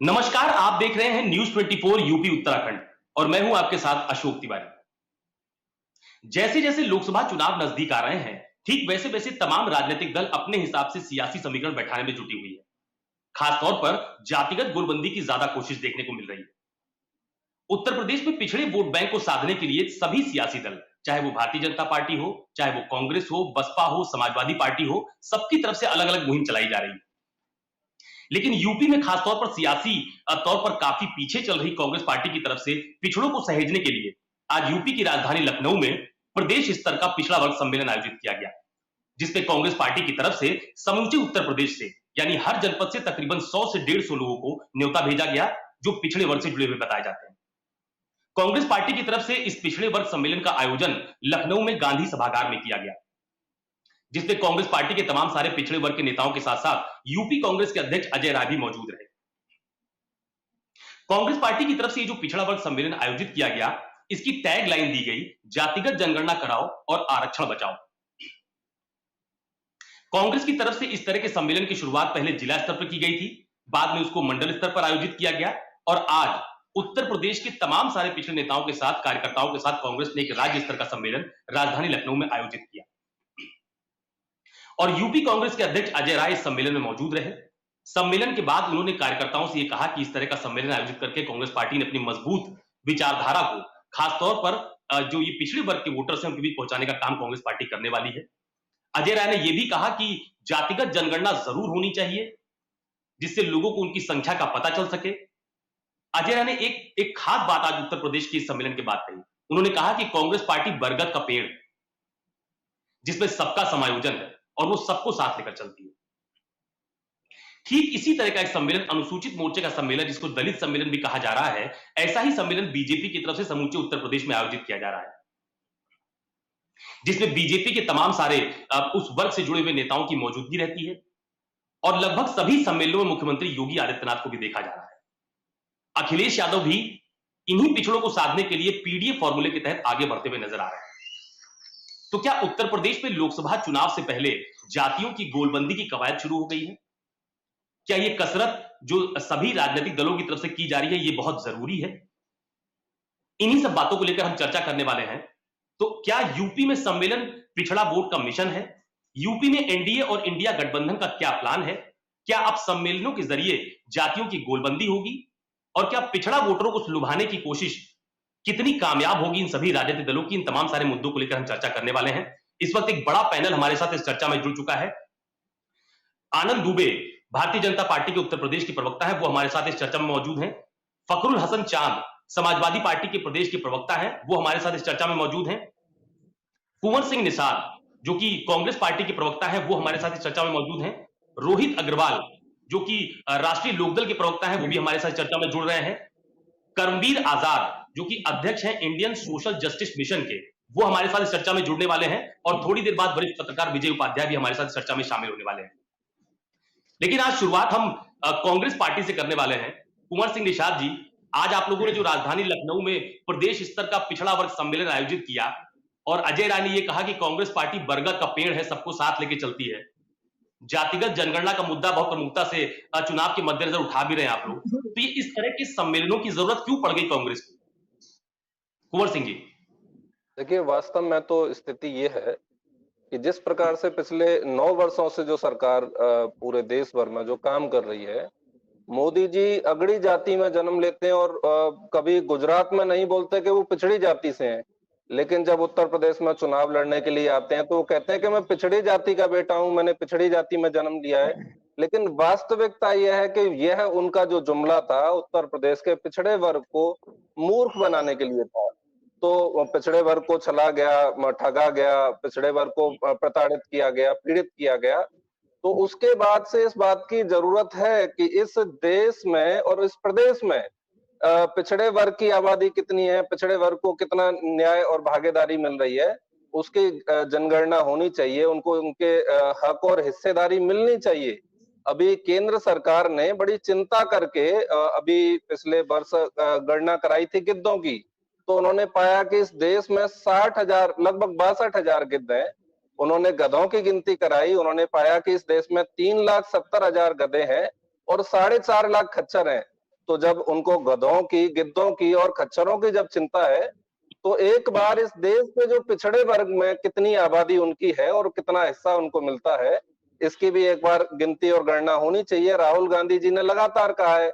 नमस्कार, आप देख रहे हैं न्यूज 24 यूपी उत्तराखंड और मैं हूं आपके साथ अशोक तिवारी। जैसे जैसे लोकसभा चुनाव नजदीक आ रहे हैं, ठीक वैसे वैसे तमाम राजनीतिक दल अपने हिसाब से सियासी समीकरण बैठाने में जुटी हुई है। खासतौर पर जातिगत गुटबंदी की ज्यादा कोशिश देखने को मिल रही है। उत्तर प्रदेश में पिछड़े वोट बैंक को साधने के लिए सभी सियासी दल, चाहे वो भारतीय जनता पार्टी हो, चाहे वो कांग्रेस हो, बसपा हो, समाजवादी पार्टी हो, सबकी तरफ से अलग अलग मुहिम चलाई जा रही है। लेकिन यूपी में खासतौर पर सियासी तौर पर काफी पीछे चल रही कांग्रेस पार्टी की तरफ से पिछड़ों को सहेजने के लिए आज यूपी की राजधानी लखनऊ में प्रदेश स्तर का पिछड़ा वर्ग सम्मेलन आयोजित किया गया, जिसमें कांग्रेस पार्टी की तरफ से समूचे उत्तर प्रदेश से यानी हर जनपद से तकरीबन 100 से 150 लोगों को न्योता भेजा गया, जो पिछड़े वर्ग से जुड़े हुए बताए जाते हैं। कांग्रेस पार्टी की तरफ से इस पिछड़े वर्ग सम्मेलन का आयोजन लखनऊ में गांधी सभागार में किया गया, जिसमें कांग्रेस पार्टी के तमाम सारे पिछड़े वर्ग के नेताओं के साथ साथ यूपी कांग्रेस के अध्यक्ष अजय राय भी मौजूद रहे। कांग्रेस पार्टी की तरफ से जो पिछड़ा वर्ग सम्मेलन आयोजित किया गया, इसकी टैग लाइन दी गई, जातिगत जनगणना कराओ और आरक्षण बचाओ। कांग्रेस की तरफ से इस तरह के सम्मेलन की शुरुआत पहले जिला स्तर पर की गई थी, बाद में उसको मंडल स्तर पर आयोजित किया गया और आज उत्तर प्रदेश के तमाम सारे पिछड़े नेताओं के साथ, कार्यकर्ताओं के साथ कांग्रेस ने एक राज्य स्तर का सम्मेलन राजधानी लखनऊ में आयोजित किया और यूपी कांग्रेस के अध्यक्ष अजय राय इस सम्मेलन में मौजूद रहे। सम्मेलन के बाद उन्होंने कार्यकर्ताओं से यह कहा कि इस तरह का सम्मेलन आयोजित करके कांग्रेस पार्टी ने अपनी मजबूत विचारधारा को खासतौर पर जो ये पिछड़े वर्ग के वोटर्स हैं उनके बीच पहुंचाने का काम कांग्रेस पार्टी करने वाली है। अजय राय ने यह भी कहा कि जातिगत जनगणना जरूर होनी चाहिए, जिससे लोगों को उनकी संख्या का पता चल सके। अजय राय ने एक खास बात आज उत्तर प्रदेश के इस सम्मेलन के बाद कही। उन्होंने कहा कि कांग्रेस पार्टी बरगद का पेड़, जिसमें सबका समायोजन है और वो सबको साथ लेकर चलती है। ठीक इसी तरह का एक सम्मेलन अनुसूचित मोर्चे का सम्मेलन, जिसको दलित सम्मेलन भी कहा जा रहा है, ऐसा ही सम्मेलन बीजेपी की तरफ से समूचे उत्तर प्रदेश में आयोजित किया जा रहा है, जिसमें बीजेपी के तमाम सारे उस वर्ग से जुड़े हुए नेताओं की मौजूदगी रहती है और लगभग सभी सम्मेलनों में मुख्यमंत्री योगी आदित्यनाथ को भी देखा जा रहा है। अखिलेश यादव भी इन्हीं पिछड़ों को साधने के लिए पीडीए फॉर्मूले के तहत आगे बढ़ते हुए नजर आ रहे हैं। तो क्या उत्तर प्रदेश में लोकसभा चुनाव से पहले जातियों की गोलबंदी की कवायद शुरू हो गई है? क्या यह कसरत जो सभी राजनीतिक दलों की तरफ से की जा रही है, यह बहुत जरूरी है? इन्हीं सब बातों को लेकर हम चर्चा करने वाले हैं। तो क्या यूपी में सम्मेलन पिछड़ा वोट का मिशन है? यूपी में एनडीए और इंडिया गठबंधन का क्या प्लान है? क्या अब सम्मेलनों के जरिए जातियों की गोलबंदी होगी? और क्या पिछड़ा वोटरों को लुभाने की कोशिश कितनी कामयाब होगी इन सभी राजनीतिक दलों की? इन तमाम सारे मुद्दों को लेकर हम चर्चा करने वाले हैं। इस वक्त एक बड़ा पैनल हमारे साथ इस चर्चा में जुड़ चुका है। आनंद दुबे भारतीय जनता पार्टी के उत्तर प्रदेश के प्रवक्ता है, वो हमारे साथ इस चर्चा में मौजूद हैं। फखरुल हसन चांद समाजवादी पार्टी के प्रदेश के प्रवक्ता है, वो हमारे साथ इस चर्चा में मौजूद हैं। कुंवर सिंह निषाद जो कि कांग्रेस पार्टी के प्रवक्ता है, वो हमारे साथ इस चर्चा में मौजूद हैं। रोहित अग्रवाल जो कि राष्ट्रीय लोकदल के प्रवक्ता है, वो भी हमारे साथ चर्चा में जुड़ रहे हैं। करमबीर आजाद जो कि अध्यक्ष हैं इंडियन सोशल जस्टिस मिशन के, वो हमारे साथ इस चर्चा में जुड़ने वाले हैं और थोड़ी देर बाद वरिष्ठ पत्रकार विजय उपाध्याय भी हमारे साथ इस चर्चा में शामिल होने वाले हैं। लेकिन आज शुरुआत हम कांग्रेस पार्टी से करने वाले हैं। कुंवर सिंह निषाद जी, आज आप लोगों ने जो राजधानी लखनऊ में प्रदेश स्तर का पिछड़ा वर्ग सम्मेलन आयोजित किया और अजय राय ने यह कहा कि कांग्रेस पार्टी बरगद का पेड़ है, सबको साथ लेके चलती है, जातिगत जनगणना का मुद्दा बहुत प्रमुखता से चुनाव के मद्देनजर उठा भी रहे हैं आप लोग, तो ये इस तरह के सम्मेलनों की जरूरत क्यों पड़ गई कांग्रेस को? कुंवर सिंह जी। देखिए, वास्तव में तो स्थिति ये है कि जिस प्रकार से पिछले 9 वर्षों से जो सरकार पूरे देश भर में जो काम कर रही है, मोदी जी अगड़ी जाति में जन्म लेते हैं और कभी गुजरात में नहीं बोलते कि वो पिछड़ी जाति से हैं, लेकिन जब उत्तर प्रदेश में चुनाव लड़ने के लिए आते हैं तो वो कहते हैं कि मैं पिछड़ी जाति का बेटा हूं, मैंने पिछड़ी जाति में जन्म लिया है। लेकिन वास्तविकता यह है कि यह उनका जो जुमला था उत्तर प्रदेश के पिछड़े वर्ग को मूर्ख बनाने के लिए था। तो पिछड़े वर्ग को छला गया, ठगा गया, पिछड़े वर्ग को प्रताड़ित किया गया, पीड़ित किया गया। तो उसके बाद से इस बात की जरूरत है कि इस देश में और इस प्रदेश में पिछड़े वर्ग की आबादी कितनी है, पिछड़े वर्ग को कितना न्याय और भागीदारी मिल रही है, उसकी जनगणना होनी चाहिए, उनको उनके हक और हिस्सेदारी मिलनी चाहिए। अभी केंद्र सरकार ने बड़ी चिंता करके अभी पिछले वर्ष गणना कराई थी गिद्धों की, तो उन्होंने पाया कि इस देश में 60,000 लगभग 62,000 गिद्ध हैं। उन्होंने गधों की गिनती कराई, उन्होंने पाया कि इस देश में 3,70,000 गधे हैं और 4.5 लाख खच्चर हैं। तो जब उनको गधों की, गिद्धों की और खच्चरों की जब चिंता है, तो एक बार इस देश के जो पिछड़े वर्ग में कितनी आबादी उनकी है और कितना हिस्सा उनको मिलता है, इसकी भी एक बार गिनती और गणना होनी चाहिए। राहुल गांधी जी ने लगातार कहा है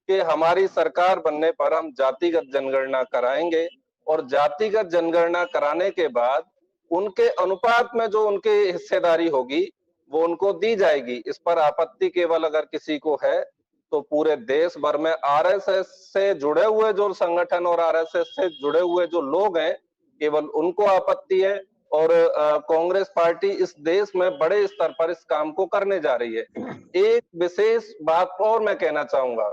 कि हमारी सरकार बनने पर हम जातिगत जनगणना कराएंगे और जातिगत जनगणना कराने के बाद उनके अनुपात में जो उनकी हिस्सेदारी होगी वो उनको दी जाएगी। इस पर आपत्ति केवल अगर किसी को है तो पूरे देश भर में आरएसएस से जुड़े हुए जो संगठन और आरएसएस से जुड़े हुए जो लोग हैं, केवल उनको आपत्ति है। और कांग्रेस पार्टी इस देश में बड़े स्तर पर इस काम को करने जा रही है। एक विशेष बात और मैं कहना चाहूंगा,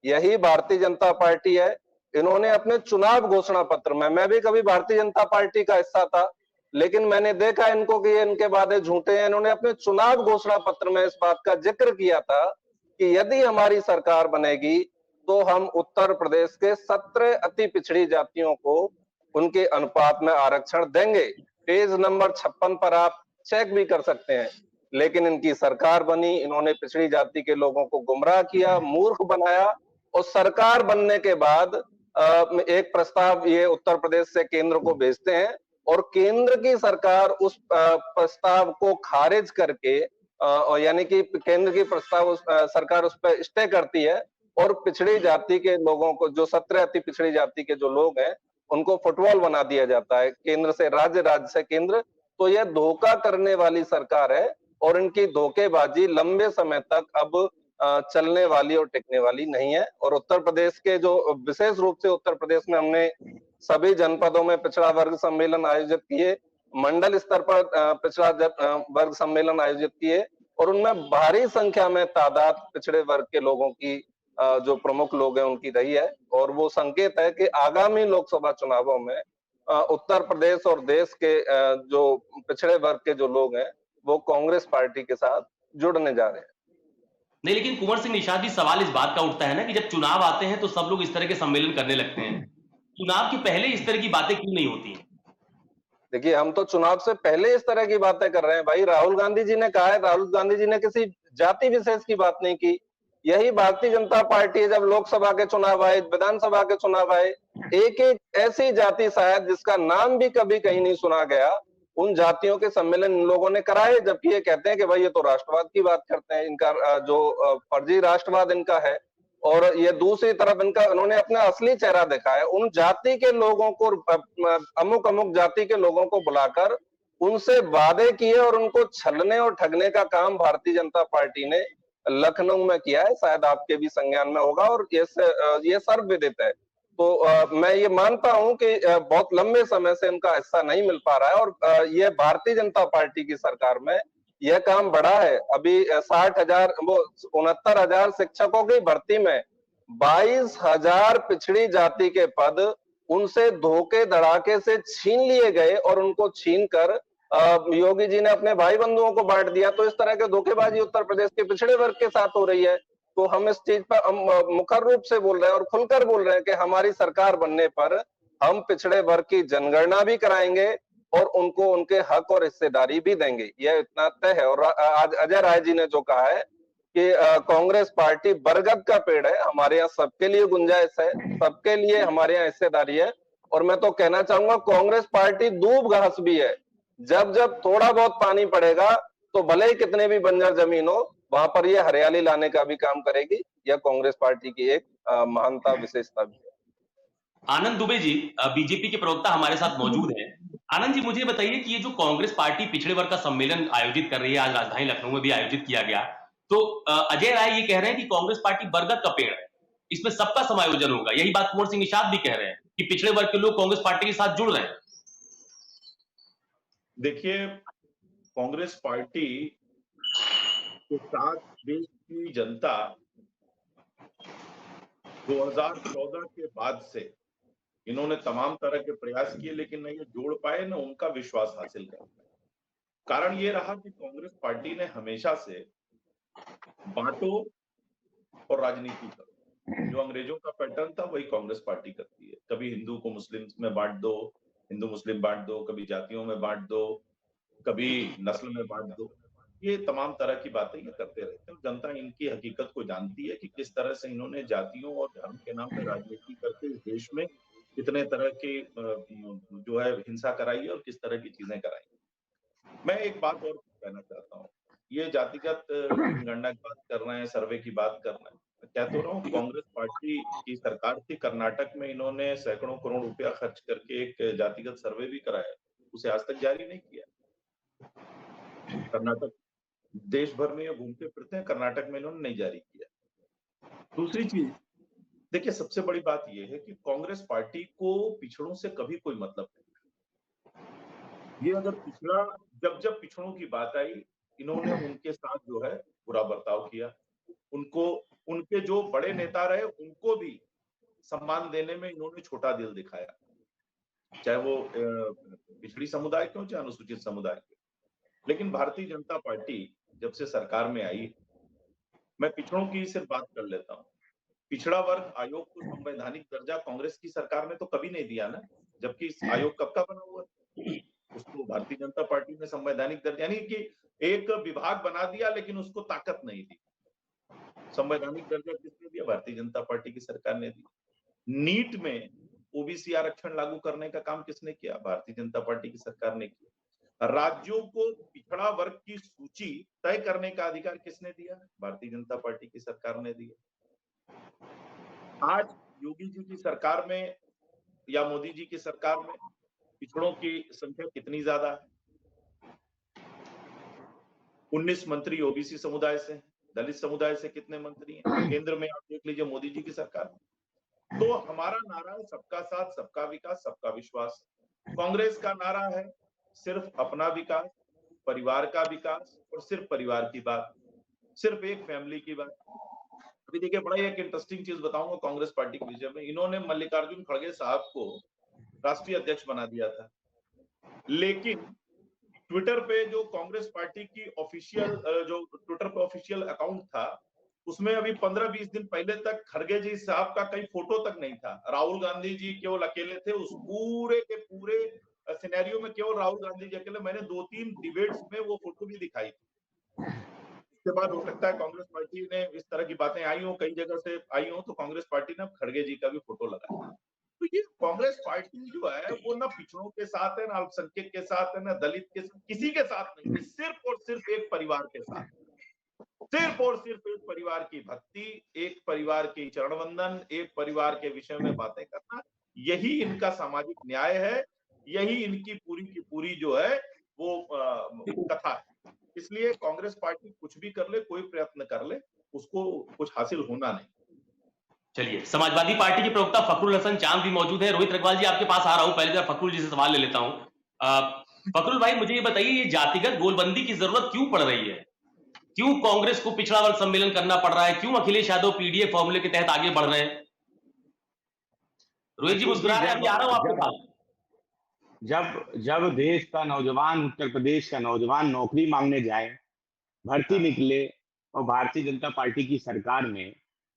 यही भारतीय जनता पार्टी है, इन्होंने अपने चुनाव घोषणा पत्र में, मैं भी कभी भारतीय जनता पार्टी का हिस्सा था, लेकिन मैंने देखा इनको कि इनके वादे झूठे हैं। इन्होंने अपने चुनाव घोषणा पत्र में इस बात का जिक्र किया था कि यदि हमारी सरकार बनेगी तो हम उत्तर प्रदेश के 17 अति पिछड़ी जातियों को उनके अनुपात में आरक्षण देंगे। पेज नंबर 56 पर आप चेक भी कर सकते हैं। लेकिन इनकी सरकार बनी, इन्होंने पिछड़ी जाति के लोगों को गुमराह किया, मूर्ख बनाया और सरकार बनने के बाद एक प्रस्ताव ये उत्तर प्रदेश से केंद्र को भेजते हैं और केंद्र की सरकार उस प्रस्ताव को खारिज करके और यानी कि केंद्र की प्रस्ताव सरकार उस पर स्टे करती है और पिछड़ी जाति के लोगों को, जो 17 अति पिछड़ी जाति के जो लोग हैं, उनको फुटबॉल बना दिया जाता है, केंद्र से राज्य, राज्य से केंद्र। तो यह धोखा करने वाली सरकार है और इनकी धोखेबाजी लंबे समय तक अब चलने वाली और टिकने वाली नहीं है। और उत्तर प्रदेश के जो, विशेष रूप से उत्तर प्रदेश में हमने सभी जनपदों में पिछड़ा वर्ग सम्मेलन आयोजित किए, मंडल स्तर पर पिछड़ा वर्ग सम्मेलन आयोजित किए और उनमें भारी संख्या में तादाद पिछड़े वर्ग के लोगों की, जो प्रमुख लोग हैं उनकी रही है। और वो संकेत है कि आगामी लोकसभा चुनावों में उत्तर प्रदेश और देश के जो पिछड़े वर्ग के जो लोग हैं वो कांग्रेस पार्टी के साथ जुड़ने जा रहे हैं। नहीं, लेकिन कुंवर सिंह निषाद जी, सवाल इस बात का उठता है ना कि जब चुनाव आते हैं तो सब लोग इस तरह के सम्मेलन करने लगते हैं, चुनाव के पहले इस तरह की बातें क्यों नहीं होती हैं? देखिए, हम तो चुनाव से पहले इस तरह की बातें कर रहे हैं भाई। राहुल गांधी जी ने कहा है, राहुल गांधी जी ने किसी जाति विशेष की बात नहीं की। यही भारतीय जनता पार्टी है, जब लोकसभा के चुनाव आए, विधानसभा के चुनाव आए, एक एक ऐसी जाति शायद जिसका नाम भी कभी कहीं नहीं सुना गया, उन जातियों के सम्मेलन इन लोगों ने कराए, जबकि ये कहते हैं कि भाई ये तो राष्ट्रवाद की बात करते हैं। इनका जो फर्जी राष्ट्रवाद इनका है। और ये दूसरी तरफ इनका, इन्होंने अपना असली चेहरा दिखाया, उन जाति के लोगों को, अमुक अमुक जाति के लोगों को बुलाकर उनसे वादे किए और उनको छलने और ठगने का काम भारतीय जनता पार्टी ने लखनऊ में किया है। शायद आपके भी संज्ञान में होगा और ये सर्वविदित है। तो मैं ये मानता हूं कि बहुत लंबे समय से इनका हिस्सा नहीं मिल पा रहा है और ये भारतीय जनता पार्टी की सरकार में यह काम बढ़ा है। अभी 60,000, वो 69,000 शिक्षकों की भर्ती में 22,000 पिछड़ी जाति के पद उनसे धोखे धड़ाके से छीन लिए गए और उनको छीन कर योगी जी ने अपने भाई बंधुओं को बांट दिया। तो इस तरह के धोखेबाजी उत्तर प्रदेश के पिछड़े वर्ग के साथ हो रही है। तो हम इस चीज पर हम मुखर रूप से बोल रहे हैं और खुलकर बोल रहे हैं कि हमारी सरकार बनने पर हम पिछड़े वर्ग की जनगणना भी कराएंगे और उनको उनके हक और हिस्सेदारी भी देंगे। यह इतना तय है। और आज अजय राय जी ने जो कहा है कि कांग्रेस पार्टी बरगद का पेड़ है, हमारे यहाँ सबके लिए गुंजाइश है, सबके लिए हमारे यहाँ हिस्सेदारी है। और मैं तो कहना चाहूंगा कांग्रेस पार्टी दूब घास भी है। जब जब थोड़ा बहुत पानी पड़ेगा तो भले ही कितने भी बंजर जमीन हो, वहां पर ये हरियाली लाने का भी काम करेगी। यह कांग्रेस पार्टी की एक महानता, विशेषता भी है। आनंद दुबे जी, बीजेपी के प्रवक्ता हमारे साथ मौजूद हैं। आनंद जी, मुझे बताइए कि ये जो कांग्रेस पार्टी पिछड़े वर्ग का सम्मेलन आयोजित कर रही है, आज राजधानी लखनऊ में भी आयोजित किया गया, तो अजय राय ये कह रहे हैं कि कांग्रेस पार्टी बरगद का पेड़ है, इसमें सबका समायोजन होगा। यही बात कुंवर सिंह निषाद भी कह रहे हैं कि पिछड़े वर्ग के लोग कांग्रेस पार्टी के साथ जुड़ रहे हैं। देखिए, कांग्रेस पार्टी के साथ देश की जनता 2014 के बाद से इन्होंने तमाम तरह के प्रयास किए, लेकिन न ये जोड़ पाए, न उनका विश्वास हासिल कर पाए। कारण ये रहा कि कांग्रेस पार्टी ने हमेशा से बांटो और राजनीति करो, जो अंग्रेजों का पैटर्न था वही कांग्रेस पार्टी करती है। कभी हिंदू को मुस्लिम में बांट दो, हिंदू मुस्लिम बांट दो, कभी जातियों में बांट दो, कभी नस्ल में बांट दो। ये तमाम तरह की बातें ये करते रहते हैं। जनता इनकी हकीकत को जानती है कि किस तरह से इन्होंने जातियों और धर्म के नाम पर राजनीति करके इस देश में कितने तरह के जो है हिंसा कराई है और किस तरह की चीजें कराई। मैं एक बात और कहना चाहता हूँ, ये जातिगत जनगणना की बात कर रहे हैं, सर्वे की बात कर रहे हैं। मैं कह तो रहा हूँ, कांग्रेस पार्टी की सरकार थी, कर्नाटक में इन्होंने सैकड़ों करोड़ रुपया खर्च करके एक जातिगत सर्वे भी कराया, उसे आज तक जारी नहीं किया। कर्नाटक देश भर में ये घूमते फिरते हैं, कर्नाटक में इन्होंने नहीं जारी किया। दूसरी चीज, देखिए सबसे बड़ी बात यह है कि कांग्रेस पार्टी को पिछड़ों से कभी कोई मतलब नहीं। ये अगर पिछड़ा, जब जब पिछड़ों की बात आई, इन्होंने उनके साथ जो है बुरा बर्ताव किया। उनको, उनके जो बड़े नेता रहे उनको भी सम्मान देने में इन्होंने छोटा दिल दिखाया, चाहे वो पिछड़ी समुदाय के हो चाहे अनुसूचित समुदाय के। लेकिन भारतीय जनता पार्टी जब से सरकार में आई, मैं पिछड़ों की सिर्फ बात कर लेता हूँ। पिछड़ा वर्ग आयोग को संवैधानिक दर्जा कांग्रेस की सरकार ने तो कभी नहीं दिया ना, जबकि इस आयोग कब का बना हुआ है? उसको भारतीय जनता पार्टी ने संवैधानिक दर्जा, यानी कि एक विभाग बना दिया लेकिन उसको ताकत नहीं दी। संवैधानिक दर्जा किसने दिया? भारतीय जनता पार्टी की सरकार ने दिया। नीट में ओबीसी आरक्षण लागू करने का काम किसने किया? भारतीय जनता पार्टी की सरकार ने किया। राज्यों को पिछड़ा वर्ग की सूची तय करने का अधिकार किसने दिया? भारतीय जनता पार्टी की सरकार ने दिया। आज योगी जी की सरकार में या मोदी जी की सरकार में पिछड़ों की संख्या कितनी ज्यादा है? 19 मंत्री ओबीसी समुदाय से हैं, दलित समुदाय से कितने मंत्री हैं? केंद्र में आप देख लीजिए मोदी जी की सरकार। तो हमारा नारा है सबका साथ, सबका विकास, सबका विश्वास। कांग्रेस का नारा है सिर्फ अपना विकास, परिवार का विकास और सिर्फ परिवार की बात, सिर्फ एक फैमिली की बात। अभी देखिए, बड़ा एक इंटरेस्टिंग चीज बताऊंगा कांग्रेस पार्टी के विषय में। इन्होंने मल्लिकार्जुन खड़गे साहब को राष्ट्रीय अध्यक्ष बना दिया था, लेकिन ट्विटर पे जो कांग्रेस पार्टी की ऑफिशियल जो ट्विटर पे ऑफिशियल अकाउंट था, उसमें अभी 15-20 दिन पहले तक खड़गे जी साहब का कई फोटो तक नहीं था। राहुल गांधी जी केवल अकेले थे उस पूरे के पूरे सिनेरियो में, केवल राहुल गांधी जी अकेले। मैंने 2-3 डिबेट्स में वो फोटो भी दिखाई थी। इसके बाद हो सकता है कांग्रेस पार्टी ने इस तरह की बातें आई हो, कई जगह से आई हो, तो कांग्रेस पार्टी ने खड़गे जी का भी फोटो लगाया। तो ये कांग्रेस पार्टी जो है वो ना पिछड़ों के साथ है, ना अल्पसंख्यक के साथ है, ना दलित के साथ, किसी के साथ नहीं है, सिर्फ और सिर्फ एक परिवार के साथ। सिर्फ और सिर्फ एक परिवार की भक्ति, एक परिवार की चरण वंदन, एक परिवार के विषय में बातें करना, यही इनका सामाजिक न्याय है, यही इनकी पूरी की पूरी जो है वो कथा है। इसलिए कांग्रेस पार्टी कुछ भी कर ले, कोई प्रयत्न कर ले, उसको कुछ हासिल होना नहीं। चलिए, समाजवादी पार्टी के प्रवक्ता फखरुल हसन चांद भी मौजूद है। रोहित रखवाल जी, आपके पास आ रहा हूं, पहले फखरुल जी से सवाल ले लेता हूं। फखरुल भाई, मुझे ये बताइए, ये जातिगत गोलबंदी की जरूरत क्यों पड़ रही है? क्यों कांग्रेस को पिछड़ा वर्ग सम्मेलन करना पड़ रहा है? क्यों अखिलेश यादव पीडीए फॉर्मूले के तहत आगे बढ़ रहे हैं? रोहित जी मुस्कुरा रहे हैं, अभी आ रहा हूं आपके पास। जब जब देश का नौजवान, उत्तर प्रदेश का नौजवान नौकरी मांगने जाए, भर्ती निकले और भारतीय जनता पार्टी की सरकार में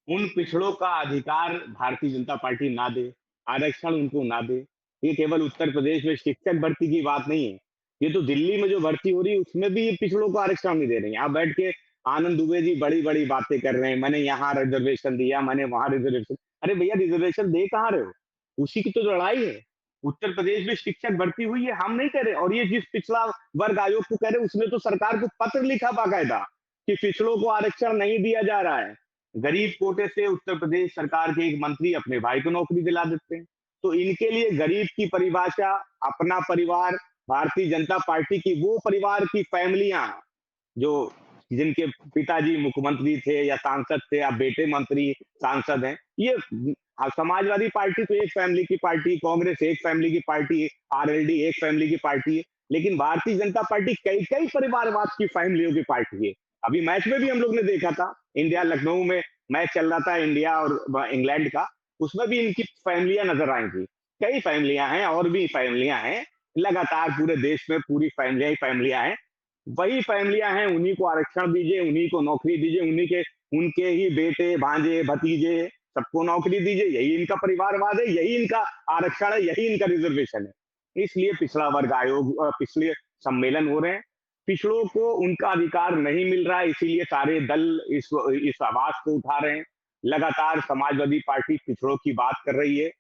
उन पिछड़ों का अधिकार भारतीय जनता पार्टी ना दे, आरक्षण उनको ना दे। ये केवल उत्तर प्रदेश में शिक्षक भर्ती की बात नहीं है, ये तो दिल्ली में जो भर्ती हो रही है उसमें भी ये पिछड़ों को आरक्षण नहीं दे रही है। आप बैठ के आनंद दुबे जी बड़ी बड़ी बातें कर रहे हैं, मैंने यहाँ रिजर्वेशन दिया, मैंने वहां रिजर्वेशन। अरे भैया, रिजर्वेशन दे कहाँ रहे हो? उसी की तो लड़ाई है। उत्तर प्रदेश में शिक्षक भर्ती हुई है, हम नहीं कह रहे। और ये जिस पिछड़ा वर्ग आयोग को कह रहे, उसने तो सरकार को पत्र लिखा बाकायदा कि पिछड़ों को आरक्षण नहीं दिया जा रहा है। गरीब कोटे से उत्तर प्रदेश सरकार के एक मंत्री अपने भाई को नौकरी दिला देते हैं। तो इनके लिए गरीब की परिभाषा, अपना परिवार, भारतीय जनता पार्टी की वो परिवार की फैमिलियां जो जिनके पिताजी मुख्यमंत्री थे या सांसद थे या बेटे मंत्री सांसद हैं, ये समाजवादी पार्टी तो एक फैमिली की पार्टी, कांग्रेस एक फैमिली की पार्टी, आरएलडी एक फैमिली की पार्टी है, लेकिन भारतीय जनता पार्टी कई कई परिवारवाद की फैमिलियों की पार्टी है। अभी मैच में भी हम लोग ने देखा था, इंडिया लखनऊ में मैच चल रहा था इंडिया और इंग्लैंड का, उसमें भी इनकी फैमिलियां नजर आई थी। कई फैमिलियां हैं और भी फैमिलियां हैं, लगातार पूरे देश में पूरी फैमिलियां ही फैमिलियां हैं। वही फैमिलियां हैं, उन्हीं को आरक्षण दीजिए, उन्हीं को नौकरी दीजिए, उनके ही बेटे भांजे भतीजे सबको नौकरी दीजिए। यही इनका परिवारवाद है, यही इनका आरक्षण है, यही इनका रिजर्वेशन है। इसलिए पिछड़ा वर्ग आयोग, पिछले सम्मेलन हो रहे हैं। पिछड़ों को उनका अधिकार नहीं मिल रहा है, इसीलिए सारे दल इस आवाज को उठा रहे हैं। लगातार समाजवादी पार्टी पिछड़ों की बात कर रही है,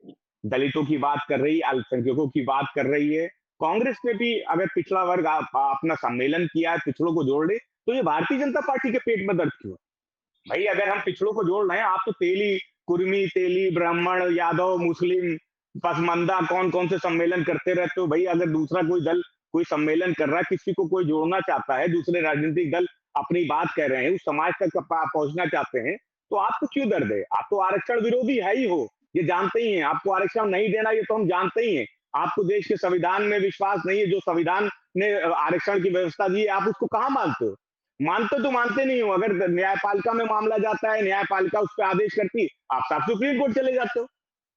दलितों की बात कर रही है, अल्पसंख्यकों की बात कर रही है। कांग्रेस ने भी अगर पिछड़ा वर्ग अपना सम्मेलन किया है, पिछड़ों को जोड़ रहे, तो ये भारतीय जनता पार्टी के पेट में दर्द क्यों? भाई अगर हम पिछड़ों को जोड़ रहे हैं, आप तो तेली, कुर्मी, तेली, ब्राह्मण, यादव, मुस्लिम, पसमंदा कौन कौन से सम्मेलन करते रहते हो। भाई अगर दूसरा कोई दल कोई सम्मेलन कर रहा है, किसी को कोई जोड़ना चाहता है, दूसरे राजनीतिक दल अपनी बात कह रहे हैं, उस समाज तक पहुंचना चाहते हैं, तो आपको क्यों दर्द है? आप तो आरक्षण विरोधी है ही हो, ये जानते ही हैं। आपको आरक्षण नहीं देना ये तो हम जानते ही हैं। आपको देश के संविधान में विश्वास नहीं है, जो संविधान ने आरक्षण की व्यवस्था दी है, आप उसको कहाँ मानते हो? मानते तो मानते नहीं हो। अगर न्यायपालिका में मामला जाता है, न्यायपालिका उस पर आदेश करती, आप साफ सुप्रीम कोर्ट चले जाते हो।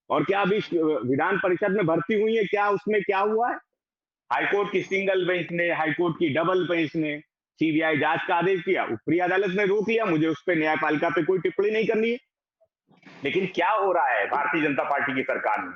और क्या अभी विधान परिषद में भर्ती हुई है, क्या उसमें क्या हुआ है? हाईकोर्ट की सिंगल बेंच ने, हाईकोर्ट की डबल बेंच ने सीबीआई जांच का आदेश दिया, ऊपरी अदालत ने रोक लिया, मुझे उस पर न्यायपालिका पे कोई टिप्पणी नहीं करनी है। लेकिन क्या हो रहा है भारतीय जनता पार्टी की सरकार में?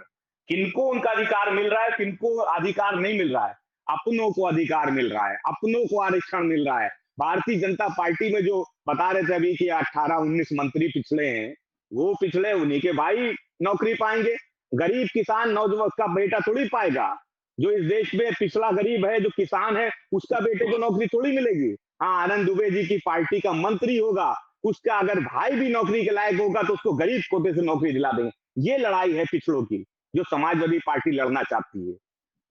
किनको उनका अधिकार मिल रहा है, किनको अधिकार नहीं मिल रहा है? अपनों को अधिकार मिल रहा है, अपनों को आरक्षण मिल रहा है। भारतीय जनता पार्टी में जो बता रहे थे अभी कि 18-19 मंत्री पिछड़े हैं, वो पिछड़े उन्हीं के भाई नौकरी पाएंगे। गरीब किसान नौजवान का बेटा थोड़ी पाएगा। जो इस देश में पिछड़ा गरीब है, जो किसान है, उसका बेटे को नौकरी थोड़ी मिलेगी। हाँ, आनंद दुबे जी की पार्टी का मंत्री होगा, उसका अगर भाई भी नौकरी के लायक होगा तो उसको गरीब कोटे से नौकरी दिला देंगे। ये लड़ाई है पिछड़ों की, जो समाजवादी पार्टी लड़ना चाहती है।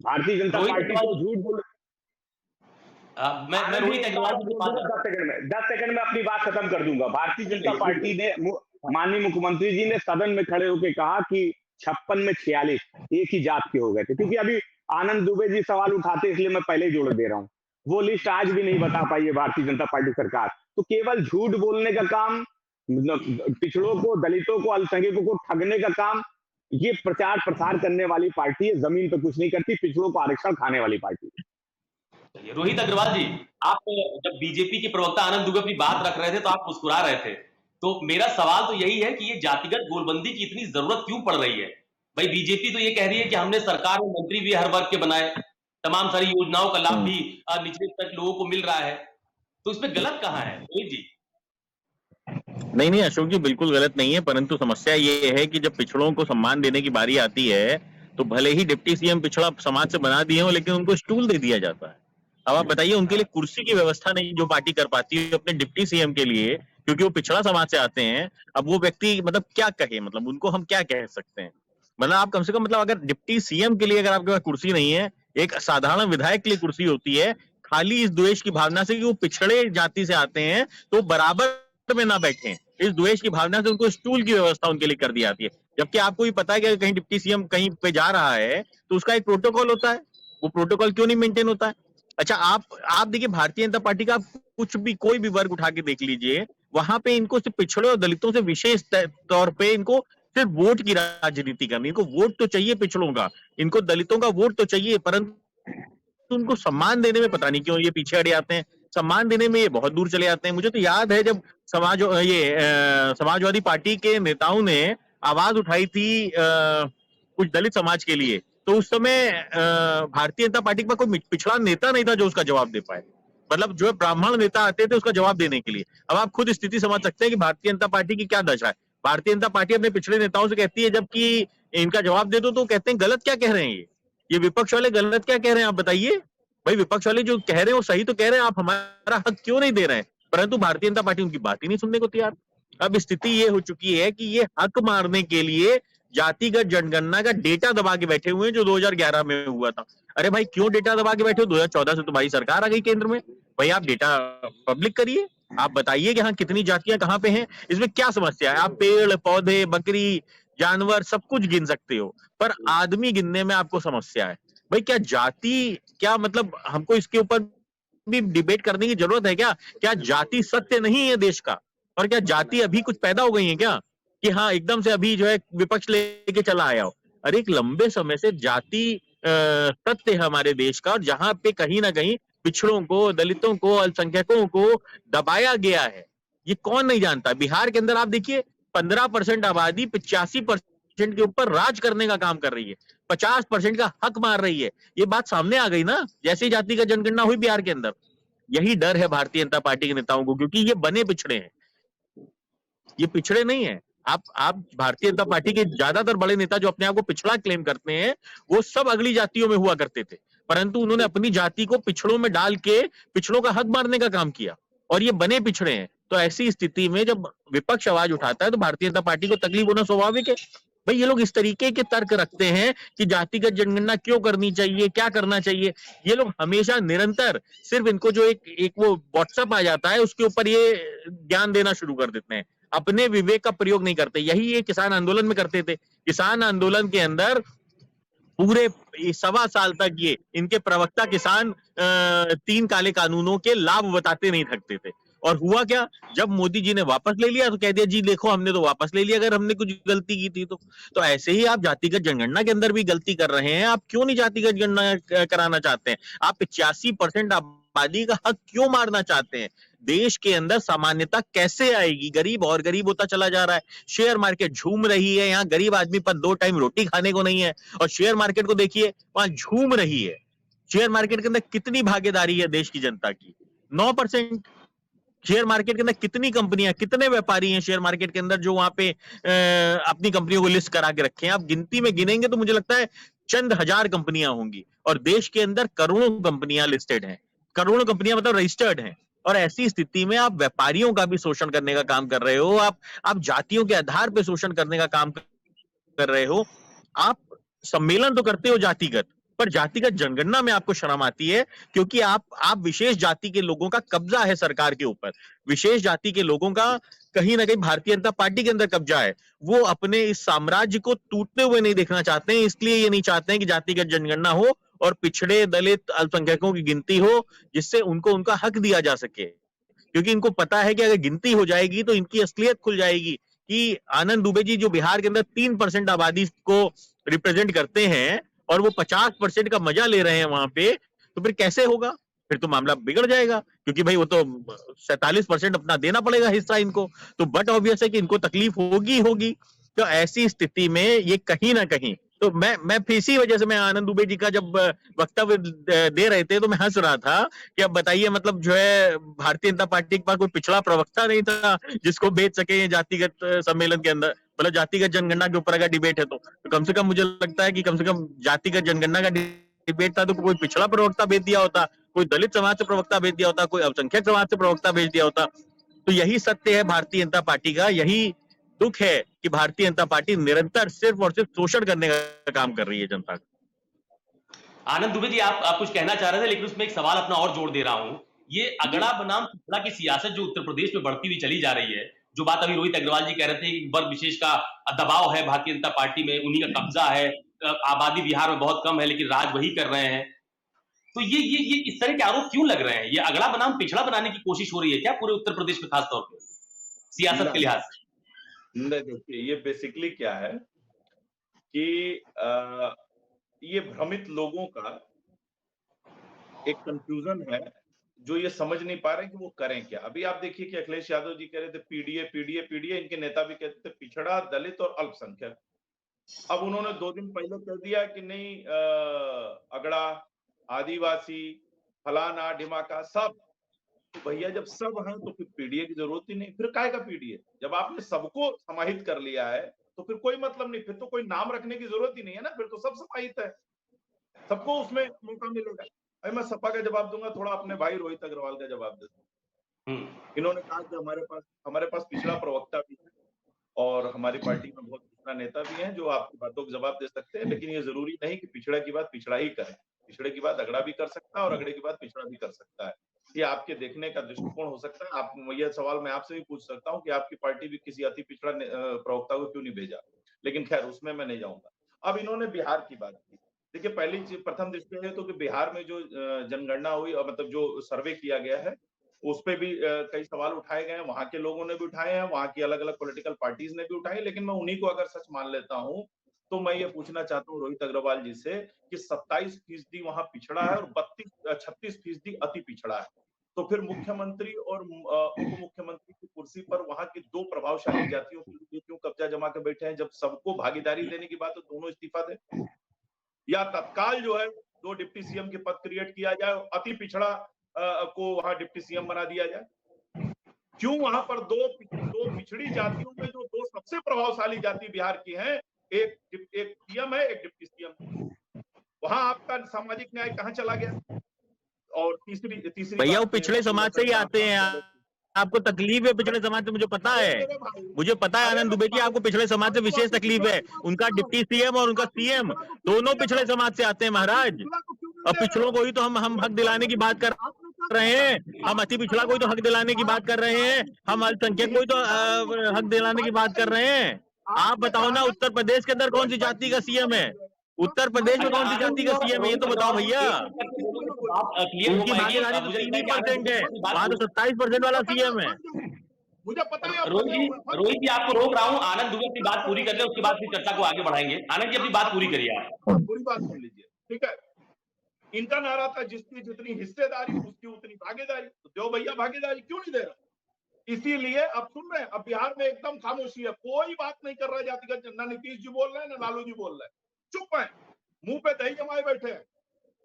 भारतीय जनता पार्टी को झूठ बोल मैं रोहित अग्रवाल की बात 10 सेकंड में अपनी बात खत्म कर दूंगा। भारतीय जनता पार्टी ने, माननीय मुख्यमंत्री जी ने सदन में खड़े होकर कहा कि 56 में 46 एक ही जात के हो गए थे। क्योंकि अभी आनंद दुबे जी सवाल उठाते, इसलिए मैं पहले जोड़ दे रहा हूँ। वो लिस्ट आज भी नहीं बता पाई है भारतीय जनता पार्टी सरकार। तो केवल झूठ बोलने का काम, पिछड़ों को, दलितों को, अल्पसंख्यकों को ठगने का काम, ये प्रचार प्रसार करने वाली पार्टी है। जमीन पे कुछ नहीं करती, पिछड़ों को आरक्षण खाने वाली पार्टी है। रोहित अग्रवाल जी, आप जब बीजेपी के प्रवक्ता आनंद दुबे अपनी बात रख रहे थे तो आप मुस्कुरा रहे थे। तो मेरा सवाल तो यही है कि ये जातिगत गोलबंदी की इतनी जरूरत क्यों पड़ रही है? भाई बीजेपी तो ये कह रही है कि हमने सरकार में मंत्री भी हर वर्ग के बनाए, तमाम सारी योजनाओं का लाभ भी निचले तक लोगों को मिल रहा है, तो इसमें गलत कहाँ है रोहित जी? नहीं अशोक जी, बिल्कुल गलत नहीं है, परंतु समस्या ये है कि जब पिछड़ों को सम्मान देने की बारी आती है तो भले ही डिप्टी सीएम पिछड़ा समाज से बना दिए हो, लेकिन उनको स्टूल दे दिया जाता है। अब आप बताइए, उनके लिए कुर्सी की व्यवस्था नहीं जो पार्टी कर पाती है अपने डिप्टी सीएम के लिए, क्योंकि वो पिछड़ा समाज से आते हैं। अब वो व्यक्ति मतलब क्या कहे, मतलब उनको हम क्या कह सकते हैं? मतलब आप कम से कम, मतलब अगर डिप्टी सीएम के लिए अगर आपके पास कुर्सी नहीं है, एक साधारण विधायक के लिए कुर्सी होती है, खाली इस द्वेष की भावना से कि वो पिछड़े जाति से आते हैं तो बराबर में ना बैठे, इस द्वेष की भावना से उनको स्टूल की व्यवस्था उनके लिए कर दी जाती है। जबकि आपको भी पता है कि कहीं डिप्टी सीएम कहीं पे जा रहा है तो उसका एक प्रोटोकॉल होता है, वो प्रोटोकॉल क्यों नहीं मेंटेन होता है? अच्छा, आप देखिए, भारतीय जनता पार्टी का कुछ भी कोई भी वर्ग उठा के देख लीजिए, वहां पे इनको सिर्फ पिछड़े और दलितों से विशेष तौर पे इनको सिर्फ वोट की राजनीति करनी। इनको वोट तो चाहिए पिछड़ों का, इनको दलितों का वोट तो चाहिए, परंतु उनको सम्मान देने में पता नहीं क्यों ये पीछे हट जाते हैं। सम्मान देने में ये बहुत दूर चले जाते हैं। मुझे तो याद है जब समाजवादी पार्टी के नेताओं ने आवाज उठाई थी कुछ दलित समाज के लिए, तो उस समय भारतीय जनता पार्टी का कोई पिछड़ा नेता नहीं था जो उसका जवाब दे पाए। मतलब जो ब्राह्मण नेता आते थे उसका जवाब देने के लिए। अब आप खुद स्थिति समझ सकते हैं कि भारतीय जनता पार्टी की क्या दशा है। भारतीय जनता पार्टी अपने पिछड़े नेताओं से कहती है, जबकि इनका जवाब दे दो तो कहते हैं गलत क्या कह रहे हैं, ये विपक्ष वाले गलत क्या कह रहे हैं, आप बताइए। भाई विपक्ष वाले जो कह रहे हैं वो सही तो कह रहे हैं, आप हमारा हक क्यों नहीं दे रहे हैं? परंतु भारतीय जनता पार्टी उनकी बात ही नहीं सुनने को तैयार। अब स्थिति ये हो चुकी है कि ये हक मारने के लिए जातिगत जनगणना का डेटा दबा के बैठे हुए हैं, जो 2011 में हुआ था। अरे भाई क्यों डेटा दबा के बैठे हो? 2014 से तुम्हारी सरकार आ गई केंद्र में, भाई आप डेटा पब्लिक करिए, आप बताइए कि हाँ कितनी जातियां कहाँ पे हैं, इसमें क्या समस्या है? आप पेड़ पौधे, बकरी, जानवर सब कुछ गिन सकते हो, पर आदमी गिनने में आपको समस्या है। भाई क्या जाति, क्या मतलब हमको इसके ऊपर भी डिबेट करने की जरूरत है क्या? क्या जाति सत्य नहीं है देश का? और क्या जाति अभी कुछ पैदा हो गई है क्या कि हाँ एकदम से अभी जो है विपक्ष लेके चला आया हो? अरे एक लंबे समय से जाति सत्य है हमारे देश का, और जहां पे कहीं ना कहीं पिछड़ों को, दलितों को, अल्पसंख्यकों को दबाया गया है, ये कौन नहीं जानता। बिहार के अंदर आप देखिए 15% आबादी 85% के ऊपर राज करने का काम कर रही है, 50% का हक मार रही है। ये बात सामने आ गई ना जैसे जाति का जनगणना हुई बिहार के अंदर। यही डर है भारतीय जनता पार्टी के नेताओं को, क्योंकि ये बने पिछड़े हैं, ये पिछड़े नहीं है। आप भारतीय जनता पार्टी के ज्यादातर बड़े नेता जो अपने आप को पिछड़ा क्लेम करते हैं, वो सब अगली जातियों में हुआ करते थे, परंतु उन्होंने अपनी जाति को पिछड़ों में डाल के पिछड़ों का हक मारने का काम किया, और ये बने पिछड़े हैं। तो ऐसी स्थिति में जब विपक्ष आवाज उठाता है तो भारतीय जनता पार्टी को तकलीफ होना स्वाभाविक है। भाई ये लोग इस तरीके के तर्क रखते हैं कि जातिगत जनगणना क्यों करनी चाहिए, क्या करना चाहिए। ये लोग हमेशा निरंतर सिर्फ इनको जो एक वो व्हाट्सएप आ जाता है उसके ऊपर ये ज्ञान देना शुरू कर देते हैं, अपने विवेक का प्रयोग नहीं करते। यही ये किसान आंदोलन में करते थे। किसान आंदोलन के अंदर पूरे 1.25 साल तक ये इनके प्रवक्ता किसान 3 काले कानूनों के लाभ बताते नहीं थकते थे। और हुआ क्या, जब मोदी जी ने वापस ले लिया तो कह दिया जी देखो हमने तो वापस ले लिया अगर हमने कुछ गलती की थी तो ऐसे ही आप जातिगत जनगणना के अंदर भी गलती कर रहे हैं। आप क्यों नहीं जातिगत जनगणना कराना चाहते हैं? आप 85% आबादी का हक क्यों मारना चाहते हैं? देश के अंदर सामान्यता कैसे आएगी? गरीब और गरीब होता चला जा रहा है, शेयर मार्केट झूम रही है, यहाँ गरीब आदमी पर 2 टाइम रोटी खाने को नहीं है, और शेयर मार्केट को देखिए वहां झूम रही है। शेयर मार्केट के अंदर कितनी भागीदारी है देश की जनता की? 9%। शेयर मार्केट के अंदर कितनी कंपनियां, कितने व्यापारी हैं शेयर मार्केट के अंदर जो वहां पे अपनी कंपनियों को लिस्ट करा के रखे हैं? आप गिनती में गिनेंगे तो मुझे लगता है चंद हजार कंपनियां होंगी, और देश के अंदर करोड़ों कंपनियां लिस्टेड हैं, करोड़ों कंपनियां मतलब रजिस्टर्ड हैं। और ऐसी स्थिति में आप व्यापारियों का भी शोषण करने का काम कर रहे हो, आप जातियों के आधार पर शोषण करने का काम कर रहे हो। आप सम्मेलन तो करते हो जातिगत, पर जातिगत जनगणना में आपको शर्म आती है, क्योंकि आप विशेष जाति के लोगों का कब्जा है सरकार के ऊपर। विशेष जाति के लोगों का कहीं ना कहीं भारतीय जनता पार्टी के अंदर कब्जा है। वो अपने इस साम्राज्य को टूटते हुए नहीं देखना चाहते हैं, इसलिए ये नहीं चाहते हैं कि जातिगत जनगणना हो और पिछड़े दलित अल्पसंख्यकों की गिनती हो, जिससे उनको उनका हक दिया जा सके। क्योंकि इनको पता है कि अगर गिनती हो जाएगी तो इनकी असलियत खुल जाएगी कि आनंद दुबे जी जो बिहार के अंदर 3% आबादी को रिप्रेजेंट करते हैं और वो 50% का मजा ले रहे हैं वहां पे, तो फिर कैसे होगा? फिर तो मामला बिगड़ जाएगा, क्योंकि भाई वो तो 47% अपना देना पड़ेगा हिस्सा इनको। तो बट ऑब्वियस है कि इनको तकलीफ होगी होगी। तो ऐसी स्थिति में ये कहीं ना कहीं, तो मैं फिर इसी वजह से मैं आनंद दुबे जी का जब वक्तव्य दे रहे थे तो मैं हंस रहा था कि अब बताइए, मतलब जो है भारतीय जनता पार्टी के पास कोई पिछड़ा प्रवक्ता नहीं था जिसको भेज सके जातिगत सम्मेलन के अंदर, मतलब जातिगत जनगणना के ऊपर अगर डिबेट है तो कम से कम मुझे लगता है कि कम से कम जातिगत जनगणना का डिबेट था तो कोई पिछड़ा प्रवक्ता भेज दिया होता, कोई दलित समाज से प्रवक्ता भेज दिया होता, कोई अल्पसंख्यक समाज से प्रवक्ता भेज दिया होता। तो यही सत्य है भारतीय जनता पार्टी का, यही दुख है कि भारतीय जनता पार्टी निरंतर सिर्फ और सिर्फ शोषण करने का काम कर रही है जनता का। आनंद दुबे जी, आप कुछ कहना चाह रहे थे, लेकिन उसमें एक सवाल अपना और जोड़ दे रहा हूं। ये अगड़ा बनाम पिछड़ा की सियासत जो उत्तर प्रदेश में बढ़ती हुई चली जा रही है, जो बात अभी रोहित अग्रवाल जी कह रहे थे कि वर्ग विशेष का दबाव है भारतीय जनता पार्टी में, उन्हीं का कब्जा है, आबादी बिहार में बहुत कम है लेकिन राज वही कर रहे हैं, तो ये इस तरह के आरोप क्यों लग रहे हैं? ये अगड़ा बनाम पिछड़ा बनाने की कोशिश हो रही है क्या पूरे उत्तर प्रदेश में, खासतौर पर सियासत के लिहाज से? देखिए, ये बेसिकली क्या है कि ये भ्रमित लोगों का एक कंफ्यूजन है, जो ये समझ नहीं पा रहे कि वो करें क्या। अभी आप देखिए कि अखिलेश यादव जी कह रहे थे पीडीए पीडीए पीडीए, इनके नेता भी कहते थे पिछड़ा, दलित और अल्पसंख्यक। अब उन्होंने 2 दिन पहले कह दिया कि नहीं, अगड़ा, आदिवासी, फलाना ढिमाका सब। तो भैया जब सब हैं तो फिर पीडीए की जरूरत ही नहीं, फिर काहे का पीडीए? जब आपने सबको समाहित कर लिया है तो फिर कोई मतलब नहीं, फिर तो कोई नाम रखने की जरूरत ही नहीं है ना, फिर तो सब समाहित है, सबको उसमें मौका मिलेगा। अरे मैं सपा का जवाब दूंगा, थोड़ा अपने भाई रोहित अग्रवाल का जवाब देता हूँ। इन्होंने कहा कि हमारे पास पिछड़ा प्रवक्ता भी है और हमारी पार्टी में बहुत पिछड़ा नेता भी हैं जो आपकी बातों का जवाब दे सकते हैं, लेकिन ये जरूरी नहीं कि पिछड़ा की बात पिछड़ा ही करे, पिछड़े की बात अगड़ा भी कर सकता है और अगड़े की बात पिछड़ा भी कर सकता है। ये आपके देखने का दृष्टिकोण हो सकता है। आप, यह सवाल मैं आपसे भी पूछ सकता हूँ कि आपकी पार्टी भी किसी अति पिछड़ा प्रवक्ता को क्यों नहीं भेजा, लेकिन खैर उसमें मैं नहीं जाऊंगा। अब इन्होंने बिहार की बात की। देखिए, पहली चीज, प्रथम दृष्टि है तो कि बिहार में जो जनगणना हुई और मतलब जो सर्वे किया गया है उस पे भी कई सवाल उठाए गए हैं, वहां के लोगों ने भी उठाए हैं, वहां की अलग अलग पॉलिटिकल पार्टीज ने भी उठाए, लेकिन मैं उन्हीं को अगर सच मान लेता हूं तो मैं ये पूछना चाहता हूं रोहित अग्रवाल जी से कि 27% वहां पिछड़ा है और 36% अति पिछड़ा है। तो फिर मुख्यमंत्री और उप मुख्यमंत्री की कुर्सी पर वहां की 2 प्रभावशाली जातियों के लिए क्यों कब्जा जमा के बैठे हैं? जब सबको भागीदारी देने की बात है दोनों इस्तीफा दें, या तत्काल जो है 2 डिप्टी सीएम के पद क्रिएट किया जाए, अति पिछड़ा को वहां डिप्टी सीएम बना दिया जाए? क्यों वहां पर दो पिछड़ी जातियों में जो दो सबसे प्रभावशाली जाति बिहार की हैं, एक सीएम है, एक डिप्टी सीएम है, वहां आपका सामाजिक न्याय कहां चला गया? और तीसरी भैया वो बात पिछड़े समाज से ही आते हैं, आपको तकलीफ है पिछड़े समाज से, मुझे पता है, मुझे पता है आनंद दुबे जी, आपको पिछड़े समाज से विशेष तकलीफ है। उनका डिप्टी सीएम और उनका सीएम दोनों पिछड़े समाज से आते हैं महाराज, और पिछड़ों को ही तो हम हक दिलाने की बात कर रहे हैं, हम अति पिछड़ा को ही तो हक दिलाने की बात कर रहे हैं, हम अल्पसंख्यक को ही तो हक दिलाने की बात कर रहे हैं। आप बताओ ना, उत्तर प्रदेश के अंदर कौन सी जाति का सीएम है? उत्तर प्रदेश में कौन सी जाति का सीएम है, ये तो बताओ भैया। उनकी भागीदारी तो 3% है, वहां तो 27% वाला सीएम है। मुझे पता है। रोहित जी आपको रोक रहा हूँ, आनंद दुबे अपनी बात पूरी कर ले, उसके बाद फिर चर्चा को आगे बढ़ाएंगे। आनंद जी अपनी बात पूरी करिए आप। पूरी बात सुन लीजिए, ठीक है। इनका नारा था जिसकी जितनी हिस्सेदारी उसकी उतनी भागीदारी, तो दो भैया भागीदारी क्यों नहीं दे रहा? इसीलिए अब सुन रहे हैं, अब बिहार में एकदम खामोशी है, कोई बात नहीं कर रहा है जातिगत, ना नीतीश जी बोल रहे हैं ना लालू जी बोल रहे हैं, चुप है, मुंह पे दही जमाए बैठे हैं,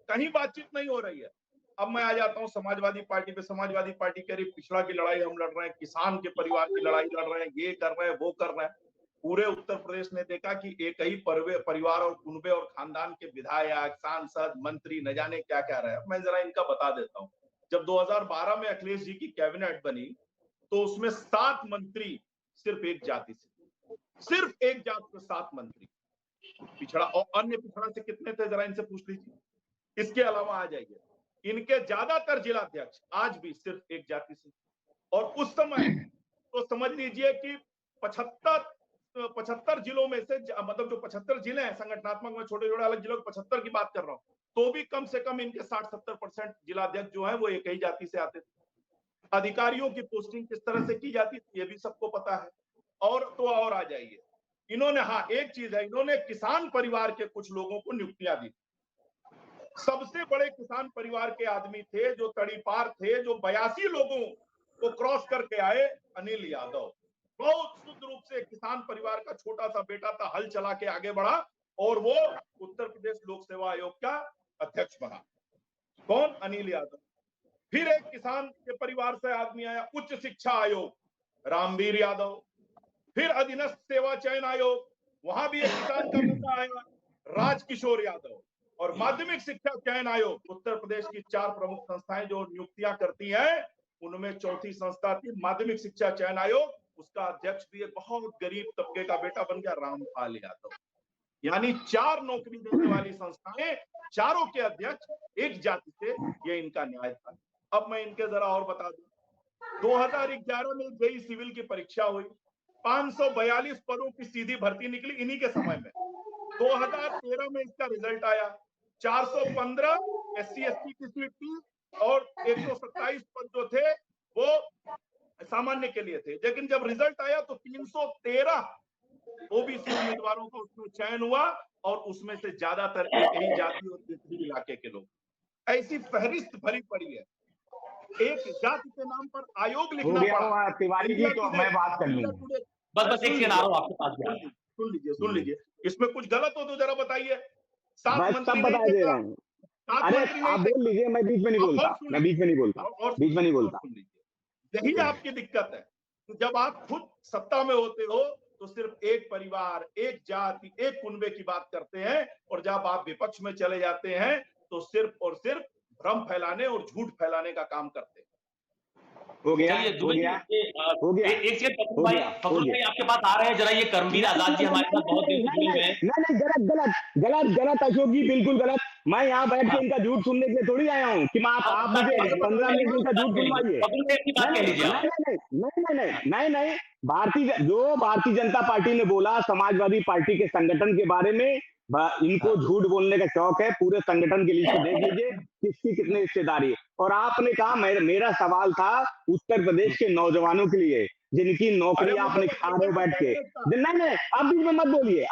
कहीं बातचीत नहीं हो रही है। अब मैं आ जाता हूं समाजवादी पार्टी पे। समाजवादी पार्टी कह रही पिछड़ा की लड़ाई हम लड़ रहे हैं, किसान के परिवार की लड़ाई लड़ रहे हैं, ये कर रहे हैं, वो कर रहे हैं। पूरे उत्तर प्रदेश ने देखा कि एक ही परिवार और कुनबे और खानदान के विधायक, सांसद, मंत्री न जाने क्या क्या रहे। मैं जरा इनका बता देता हूँ। जब 2012 में अखिलेश जी की कैबिनेट बनी तो उसमें 7 मंत्री सिर्फ एक जाति से, सिर्फ एक जात से 7 मंत्री पिछड़ा, और अन्य पिछड़ा से कितने थे जरा इनसे पूछ लीजिए। इसके अलावा आ जाइए, इनके ज्यादातर जिलाध्यक्ष आज भी सिर्फ एक जाति से, और उस समय तो समझ लीजिए कि 75 जिलों में से, मतलब जो 75 जिले हैं संगठनात्मक में, छोटे छोटे अलग जिलों के 75 की बात कर रहा हूं, तो भी कम से कम इनके 60-70% जिलाध्यक्ष जो है वो एक ही जाति से आते थे। अधिकारियों की पोस्टिंग किस तरह से की जाती थी ये भी सबको पता है। और तो और आ जाइए, इन्होंने, हाँ एक चीज है, इन्होंने किसान परिवार के कुछ लोगों को नियुक्तियां दी। सबसे बड़े किसान परिवार के आदमी थे जो तड़ीपार थे, जो 82 लोगों को क्रॉस करके आए, अनिल यादव। बहुत शुद्ध रूप से किसान परिवार का छोटा सा बेटा था, हल चला के आगे बढ़ा और वो उत्तर प्रदेश लोक सेवा आयोग का अध्यक्ष बना। कौन? अनिल यादव। फिर एक किसान के परिवार से आदमी आया, उच्च शिक्षा आयोग, रामवीर यादव। फिर अधीनस्थ सेवा चयन आयोग, वहां भी एक किसान का मुद्दा आया, राजकिशोर यादव। और माध्यमिक शिक्षा चयन आयोग, उत्तर प्रदेश की 4 प्रमुख संस्थाएं जो नियुक्तियां करती हैं, उनमें चौथी संस्था थी माध्यमिक शिक्षा चयन आयोग। उसका अध्यक्ष भी एक बहुत गरीब तबके का बेटा बन गया, रामपाल यादव। यानी 4 नौकरी देने वाली संस्थाएं, चारों के अध्यक्ष एक जाति से, ये इनका न्याय था। अब मैं इनके जरा और बता दूं, 2011 में जेईई सिविल की परीक्षा हुई, 542 पदों की सीधी भर्ती निकली इन्हीं के समय में। 2013 में इसका रिजल्ट आया, 415 SC/ST की सीट थी और 127 पद जो थे वो सामान्य के लिए थे। लेकिन जब रिजल्ट आया तो 313 ओबीसी उम्मीदवारों का उसमें चयन हुआ और उसमें से ज्यादातर एक ही जाति और दूसरी इलाके के लोग। ऐसी फहरिस्त भरी पड़ी है, एक जाति के नाम पर आयोग लिखना पड़ा। तिवारी जी तो मैं बात कर लूंगा, बस एक सेकंड आ रहा हूं आपके पास। सुन लीजिए, इसमें कुछ गलत हो तो जरा बताइए। मैं सब बता दे रहा हूँ। अरे आप बोल लीजिए, मैं बीच में नहीं बोलता, मैं बीच में नहीं बोलता। यही आपकी दिक्कत है, जब आप खुद सत्ता में होते हो तो सिर्फ एक परिवार, एक जाति, एक कुनबे की बात करते हैं, और जब आप विपक्ष में चले जाते हैं तो सिर्फ और सिर्फ भ्रम फैलाने और झूठ फैलाने का काम करते हैं। हो गया। एक सेकंड फखरुल भाई आपके पास आ रहे हैं, जरा ये कर्मवीर आजाद जी हमारे साथ बहुत देर से जुड़े हुए हैं। नहीं, गलत अशोक जी, बिल्कुल गलत। मैं यहाँ बैठ के इनका झूठ सुनने के लिए थोड़ी आया हूँ कि आप मुझे 15 मिनट इनका झूठ सुनवाइए। नहीं, भारतीय जनता पार्टी ने बोला, समाजवादी पार्टी के संगठन के बारे में इनको झूठ बोलने का शौक है। पूरे संगठन की लिस्ट देख लीजिए किसकी कितनी हिस्सेदारी है। और आपने कहा, मेरा सवाल था उत्तर प्रदेश के नौजवानों के लिए जिनकी नौकरी आपने खा रहे हो बैठ के। नहीं, आप बीच में मत बोलिए,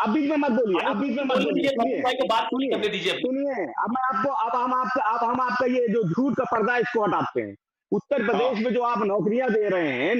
सुनिए। अब हम आपका ये जो झूठ का पर्दा इसको हटाते हैं। उत्तर प्रदेश में जो आप नौकरियां दे रहे हैं,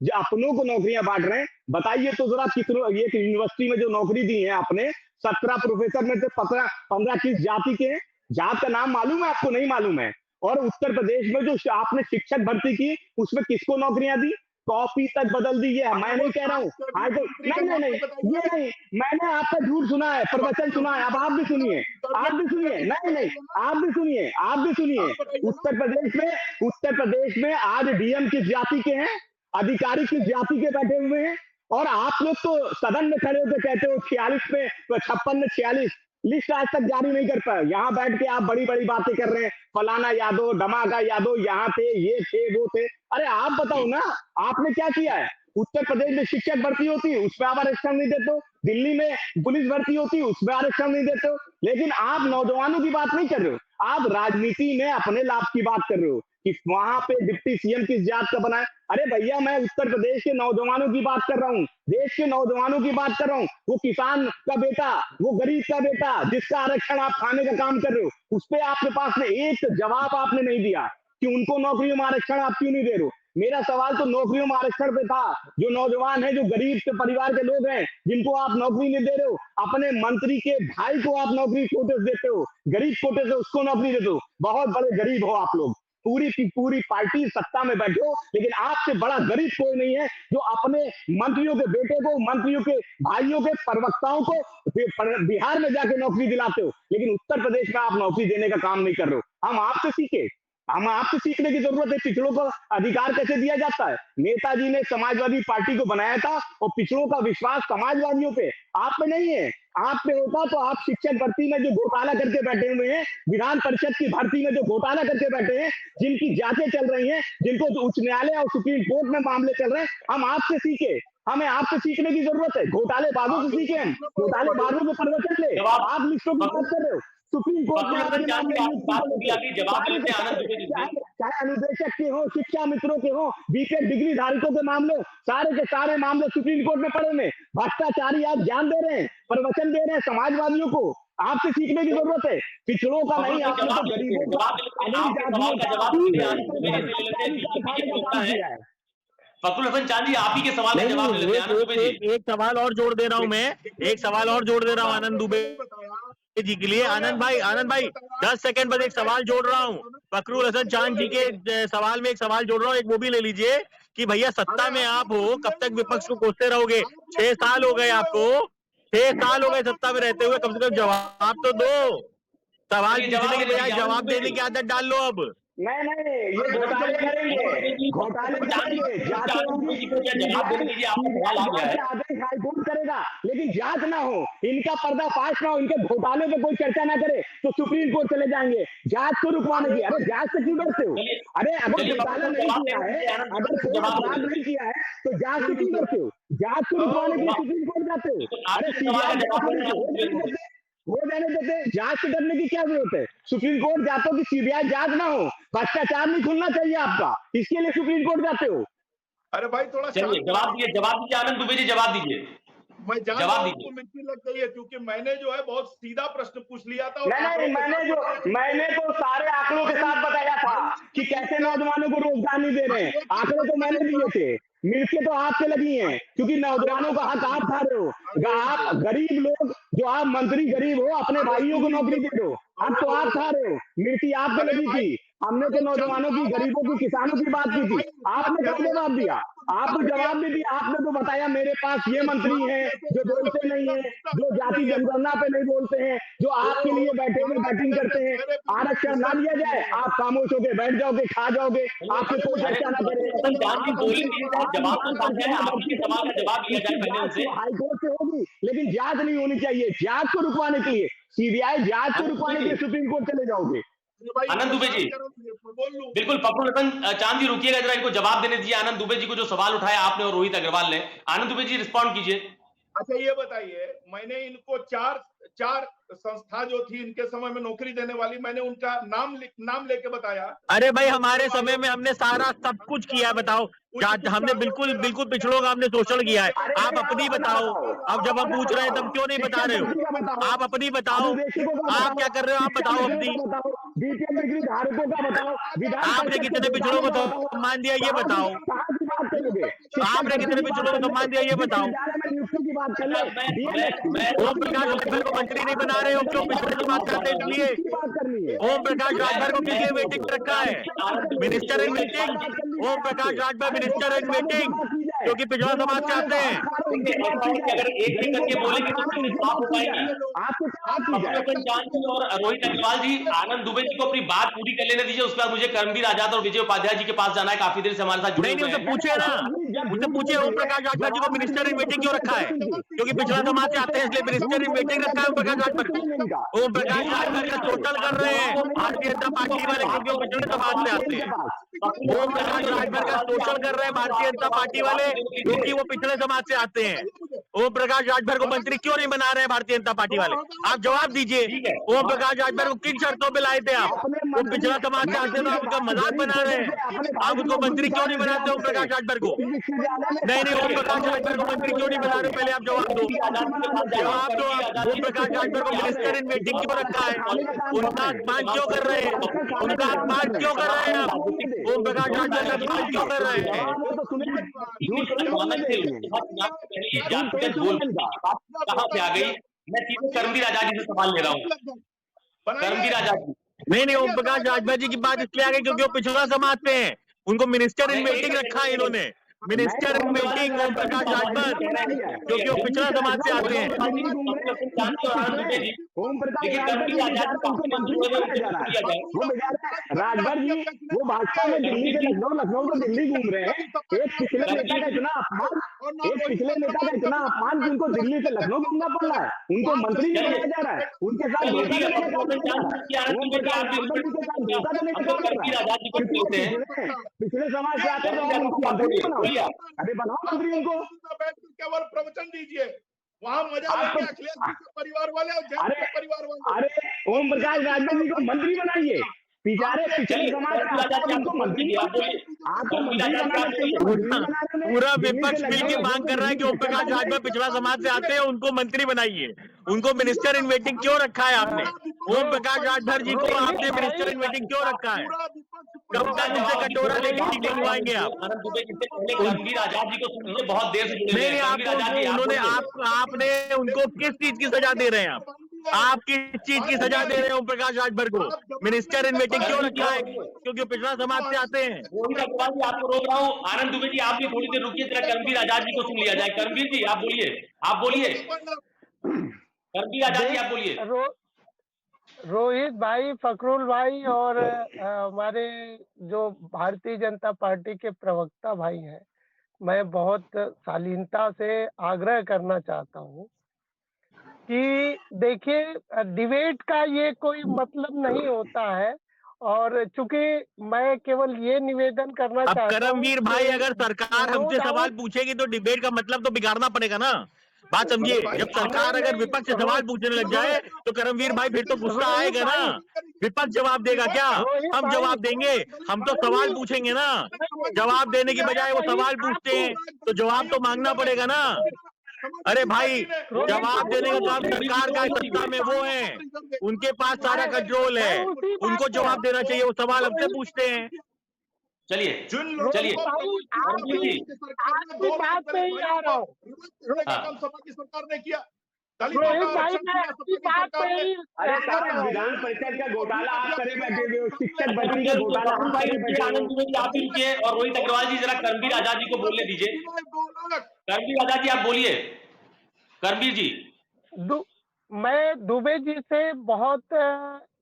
जो अपनों को नौकरियां बांट रहे हैं, बताइए तो जरा कितनों, ये यूनिवर्सिटी में जो नौकरी दी है आपने, 17 प्रोफेसर में से 15 किस जाति के? जात का नाम मालूम है आपको? नहीं मालूम है। और उत्तर प्रदेश में जो आपने शिक्षक भर्ती की उसमें किसको नौकरियां दी? कॉपी तक बदल दी है। मैं नहीं कह रहा हूँ नहीं, ये नहीं, मैंने आपका झूठ सुना है, प्रवचन सुना है। अब आप भी सुनिए, नहीं, आप भी सुनिए। उत्तर प्रदेश में आज डीएम किस जाति के हैं, अधिकारी किस जाति के बैठे हुए हैं, और आप लोग तो सदन में खड़े होकर कहते हो 46 में 56 में 46 लिस्ट आज तक जारी नहीं कर पाए। यहाँ बैठ के आप बड़ी बड़ी बातें कर रहे हैं, फलाना यादव, धमाका यादव यहाँ थे, ये थे, वो थे। अरे आप बताओ ना, आपने क्या किया है? उत्तर प्रदेश में शिक्षक भर्ती होती है उसमें आप आरक्षण नहीं देते हो, दिल्ली में पुलिस भर्ती होती है उसमें आरक्षण नहीं देते हो, लेकिन आप नौजवानों की बात नहीं कर रहे हो। आप राजनीति में अपने लाभ की बात कर रहे हो कि वहां पे डिप्टी सीएम किस जात का बना है। अरे भैया, मैं उत्तर प्रदेश के नौजवानों की बात कर रहा हूँ, देश के नौजवानों की बात कर रहा हूँ। वो किसान का बेटा, वो गरीब का बेटा, जिसका आरक्षण आप खाने का काम कर रहे हो, उस पर आपके पास में एक जवाब आपने नहीं दिया कि उनको नौकरियों में आरक्षण आप क्यों नहीं दे रहे हो। मेरा सवाल तो नौकरियों में आरक्षण पे था। जो नौजवान है, जो गरीब के परिवार के लोग हैं, जिनको आप नौकरी नहीं दे रहे हो, अपने मंत्री के भाई को आप नौकरी कोटे से देते हो, गरीब कोटे से उसको नौकरी देते हो। बहुत बड़े गरीब हो आप लोग, पूरी की पूरी पार्टी सत्ता में बैठे हो, लेकिन आपसे बड़ा गरीब कोई नहीं है जो अपने मंत्रियों के बेटे को, मंत्रियों के भाइयों के प्रवक्ताओं को बिहार में जाके नौकरी दिलाते हो, लेकिन उत्तर प्रदेश में आप नौकरी देने का काम नहीं कर रहे हो। हम आपसे सीखे, हम आपसे सीखने की जरूरत है। पिछड़ों को अधिकार कैसे दिया जाता है? नेताजी ने समाजवादी पार्टी को बनाया था और पिछड़ों का विश्वास समाजवादियों पे, आप पे नहीं है। आप पे होता तो आप शिक्षक भर्ती में जो घोटाला करके बैठे हुए हैं, विधान परिषद की भर्ती में जो घोटाला करके बैठे हैं, जिनकी जांचें चल रही हैं, जिनको उच्च न्यायालय और सुप्रीम कोर्ट में मामले चल रहे हैं, हम आपसे सीखे। हमें आपसे सीखने की जरूरत है। घोटाले बाजों से सीखे, हम घोटाले बाजों में प्रवचन ले। आप लिस्टों की बात कर रहे हो, सुप्रीम कोर्ट में चाहे अनुदेशक के हो, शिक्षा मित्रों के हो, बीटेक डिग्री धारकों के मामले, सारे के सारे मामले सुप्रीम कोर्ट में पड़े हैं। भ्रष्टाचारी आप ज्ञान दे रहे हैं, प्रवचन दे रहे हैं समाजवादियों को। आपसे सीखने की जरूरत है, पिछड़ों का नहीं, आपने तो गरीबों का, फखरुल हसन चांद जी, आप ही के सवाल का जवाब दे लेते हैं। एक सवाल और जोड़ दे रहा हूं मैं, एक सवाल और जोड़ दे रहा हूं आनंद दुबे जी के लिए। आनंद भाई 10 सेकंड बाद एक सवाल जोड़ रहा हूँ। फखरुल हसन चांद जी के सवाल में एक सवाल जोड़ रहा हूँ, एक वो भी ले लीजिए कि भैया सत्ता में आप हो, कब तक विपक्ष को कोसते रहोगे? 6 साल हो गए आपको, 6 साल हो गए सत्ता में रहते हुए, कम से कम जवाब तो दो। सवाल पूछने के बजाय जवाब देने की आदत डाल लो अब। नहीं, ये घोटाले करेंगे, आदेश हाईकोर्ट करेगा, लेकिन जांच ना हो, इनका पर्दाफाश ना हो, इनके घोटाले पे कोई चर्चा ना करे तो सुप्रीम कोर्ट चले जाएंगे जांच को रुकवाने की। अरे जांच से क्यों डरते हो? अरे अगर घोटाला नहीं किया है, अगर कोई अपराध नहीं किया है तो जांच से क्यों डरते हो? जांच को रुकवाने के लिए सुप्रीम कोर्ट जाते हो। अरे सीबीआई हो जाने देते, जांच से डरने की क्या जरूरत है? सुप्रीम कोर्ट जाते हो कि सीबीआई जांच ना हो, भ्रष्टाचार नहीं खुलना चाहिए आपका, इसके लिए सुप्रीम कोर्ट जाते हो। अरे भाई थोड़ा चलिए जवाब दीजिए आनंद दुबे जी, जवाब दीजिए। मैं जवाब दीजिए, मिट्टी लग गई है क्योंकि मैंने जो है बहुत सीधा प्रश्न पूछ लिया था। नहीं, मैंने तो सारे आंकड़ों के साथ बताया था कि कैसे नौजवानों को रोजगार नहीं दे रहे हैं। आंकड़े तो मैंने दिए थे, मिलके तो आपसे लगी हैं, क्योंकि नौजवानों का हक आप खा रहे हो। आप गरीब लोग, जो आप मंत्री गरीब हो, अपने भाइयों को नौकरी दे दो, अब तो आप खा रहे हो। मिर्ची आपको लगी थी, हमने तो नौजवानों की, गरीबों की, किसानों की बात की थी। आपने क्या जवाब दिया? आपने जवाब नहीं दिया। आपने तो बताया मेरे पास ये मंत्री हैं जो बोलते नहीं है, जो जाति जनगणना पे नहीं बोलते हैं, जो आपके लिए बैठे हुए बैटिंग करते हैं। आरक्षण ना दिया जाए, आप खामोश होकर बैठ जाओगे, खा जाओगे, आपसे कोई चर्चा ना करे। हाईकोर्ट से होगी, लेकिन जांच नहीं होनी चाहिए। जांच को रुकवाने के लिए सीबीआई जांच को रुकवाने के लिए सुप्रीम कोर्ट चले जाओगे। आनंद दुबे जी बिल्कुल, फखरुल हसन चांद जी रुकिएगा जरा, इनको जवाब देने दीजिए। आनंद दुबे जी को जो सवाल उठाया आपने और रोहित अग्रवाल ने, आनंद दुबे जी रिस्पॉन्ड कीजिए। अच्छा ये बताइए, मैंने इनको चार संस्था जो थी इनके समय में नौकरी देने वाली, मैंने उनका नाम लेके बताया। अरे भाई हमारे समय में हमने सारा सब कुछ किया, बताओ हमने बिल्कुल पिछड़ों का हमने शोषण किया है। आप अपनी बताओ, अब जब हम पूछ रहे हैं तब क्यों नहीं बता रहे हो? आप अपनी बताओ, आप क्या कर रहे हो? आप बताओ अपनी, आपने कितने पिछड़ों को सम्मान दिया ये बताओ। बात करोगे? आपने कितने पिछड़ों को सम्मान दिया ये बताओ। की बात कर ले। ओम प्रकाश राजभर को मंत्री नहीं बना रहे हो, क्यों? पिछड़े समाज चाहते हैं इसलिए। बात करनी है। ओम प्रकाश राजभर को किस लिए वेटिंग पर रखा है? Minister in waiting. Om Prakash Rajbhar minister in waiting, क्योंकि पिछड़ा समाज चाहते हैं। अगर एक एक करके बोलेंगे तो चीजें साफ हो पाएंगी। और रोहित अग्रवाल जी, आनंद दुबे जी को अपनी बात पूरी कर लेने दीजिए, उसके बाद मुझे कर्मवीर आजाद और विजय उपाध्याय जी के पास जाना है, काफी देर से हमारे साथ जुड़े नहीं हुए उनसे हैं। पूछे ना, उनसे पूछे ओम प्रकाश राजभर जी को मिनिस्टर इन वेटिंग क्यों रखा है? क्योंकि पिछड़ा समाज चाहते हैं, इसलिए मिनिस्टर इन वेटिंग रखा है ओम प्रकाश राजभर को। ओम प्रकाश राजभर का टोटल कर रहे हैं भारतीय जनता पार्टी वाले, क्योंकि वो पिछड़े समाज से आते हैं। ओम प्रकाश राजभर का शोषण कर रहे हैं भारतीय जनता पार्टी वाले, क्योंकि वो पिछड़े समाज से आते हैं। ओम प्रकाश राजभर को मंत्री क्यों नहीं बना रहे हैं भारतीय जनता पार्टी वाले? आप जवाब दीजिए। ओम प्रकाश राजभर को किन शर्तों पे लाए थे आप? वो पिछड़ा समाज से आते हैं, आप उनका मजाक बना रहे हैं। आप उनको मंत्री क्यों नहीं बनाते ओम प्रकाश राजभर को? नहीं ओम प्रकाश राजभर को मंत्री क्यों नहीं बना रहे? पहले आप जवाब दो। जवाब दो आप। ओम प्रकाश राजभर को मिनिस्टर इन वेटिंग क्यों रखा है? उनका अपमान क्यों कर रहे हैं? उनका अपमान क्यों कर रहे हैं आप? ओम प्रकाश राजभर का अपमान क्यों कर रहे हैं? कहां से आ गई? मैं सीधे कर्मवीर आजाद जी से सवाल ले रहा हूँ। कर्मवीर आजाद जी, नहीं ओम प्रकाश राजभर जी की बात इसलिए आ गई क्योंकि वो पिछड़ा समाज से हैं। उनको मिनिस्टर इन वेटिंग रखा है इन्होंने, minister in waiting Om Prakash Rajbhar, क्योंकि वो पिछड़ा समाज से आते हैं। राजभर जी वो भाजपा में दिल्ली से लखनऊ, लखनऊ से दिल्ली घूम रहे हैं। एक पिछले नेता का इतना अपमान, एक पिछले नेता का इतना अपमान कि उनको दिल्ली से लखनऊ घूमना पड़ रहा है, उनको मंत्री नहीं बनाया जा रहा है, उनके साथ पिछले समाज से आते हैं उनको मंत्री बनाओ। अरे बनाओ मंत्री उनको, केवल प्रवचन दीजिए, वहाँ मजा लेंगे अखिलेश जी के परिवार वाले और जैन के परिवार वाले। अरे ओम प्रकाश राजभर जी को मंत्री बनाइए, पिछड़े समाज उनको मंत्री, आपको मंत्री बनाना चाहिए। पूरा विपक्ष मिलकर मांग कर रहा है कि ओम प्रकाश राजभर पिछड़ा समाज से आते हैं, उनको मंत्री बनाइए। उनको मिनिस्टर इन वेटिंग क्यों रखा है आपने? ओम प्रकाश राजभर जी को आपने मिनिस्टर इन वेटिंग क्यों रखा है? कब तक उनसे कटोरा लेके निकलवाएंगे आप? कर्मवीर आजाद जी को बहुत देर से जुड़े नहीं आपको उन्होंने आपने उनको किस चीज की सजा दे रहे हैं आप किस चीज की सजा दे रहे हैं ओम प्रकाश राजभर को? मिनिस्टर इन वेटिंग क्यों रखा है? क्योंकि पिछड़ा समाज से आते हैं। रोहित अग्रवाल जी, आपको रोक रहा हूँ। आनंद दुबे जी, आप भी थोड़ी देर रुकिए, जरा कर्मवीर आजाद जी को सुन लिया जाए। कर्मवीर जी आप बोलिए, आप बोलिए। कर्मवीर आजाद जी आप बोलिए। रोहित भाई, फकरुल भाई और हमारे जो भारतीय जनता पार्टी के प्रवक्ता भाई हैं, मैं बहुत शालीनता से आग्रह करना चाहता हूँ कि देखिए, डिबेट का ये कोई मतलब नहीं होता है, और चूंकि मैं केवल ये निवेदन करना चाहता हूँ। कर्मवीर भाई, अगर सरकार हमसे सवाल पूछेगी तो डिबेट का मतलब तो बिगाड़ना पड़ेगा ना, बात समझिए। जब सरकार अगर विपक्ष से सवाल पूछने लग जाए तो कर्मवीर भाई फिर तो गुस्सा आएगा ना। विपक्ष जवाब देगा क्या? हम जवाब देंगे? हम तो सवाल पूछेंगे ना। जवाब देने की बजाय वो सवाल पूछते हैं तो जवाब तो मांगना पड़ेगा ना। अरे भाई, जवाब देने का काम सरकार का, सत्ता में वो है, उनके पास सारा कंट्रोल है, उनको जवाब देना चाहिए। वो सवाल हमसे पूछते हैं। चलिए चलिए, आपकी बात पे ही आ रहा हूँ। सभा की सरकार ने किया, रोहित भाई, मैं आपकी बात पे ही। अरे विधान परिषद का घोटाला आप करे बैठे हो, शिक्षक भर्ती का घोटाला आप करे बैठे हो। आनंद दुबे जी आप भी रुकिए, और रोहित अग्रवाल जी जरा कर्मवीर आजाद जी को बोलने दीजिए। कर्मवीर आजाद जी आप बोलिए। कर्मवीर जी, मैं दुबे जी से बहुत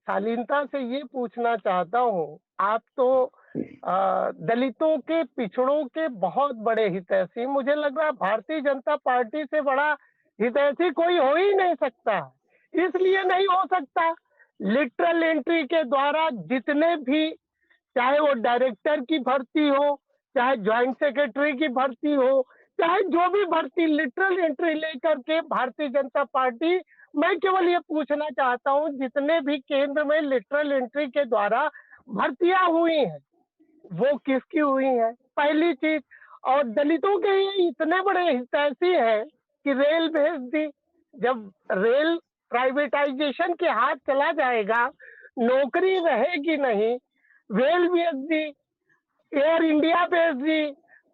शालीनता से ये पूछना चाहता हूँ, आप तो दलितों के, पिछड़ों के बहुत बड़े हितैषी, मुझे लग रहा है भारतीय जनता पार्टी से बड़ा हितैषी कोई हो ही नहीं सकता। इसलिए नहीं हो सकता, लिटरल एंट्री के द्वारा जितने भी, चाहे वो डायरेक्टर की भर्ती हो, चाहे ज्वाइंट सेक्रेटरी की भर्ती हो, चाहे जो भी भर्ती, लिटरल एंट्री लेकर के भारतीय जनता पार्टी, मैं केवल ये पूछना चाहता हूँ, जितने भी केंद्र में लिटरल एंट्री के द्वारा भर्तियां हुई हैं वो किसकी हुई है, पहली चीज। और दलितों के ये इतने बड़े हितैषी हैं कि रेल भेज दी, जब रेल प्राइवेटाइजेशन के हाथ चला जाएगा, नौकरी रहेगी नहीं, रेल भेज दी, एयर इंडिया भेज दी,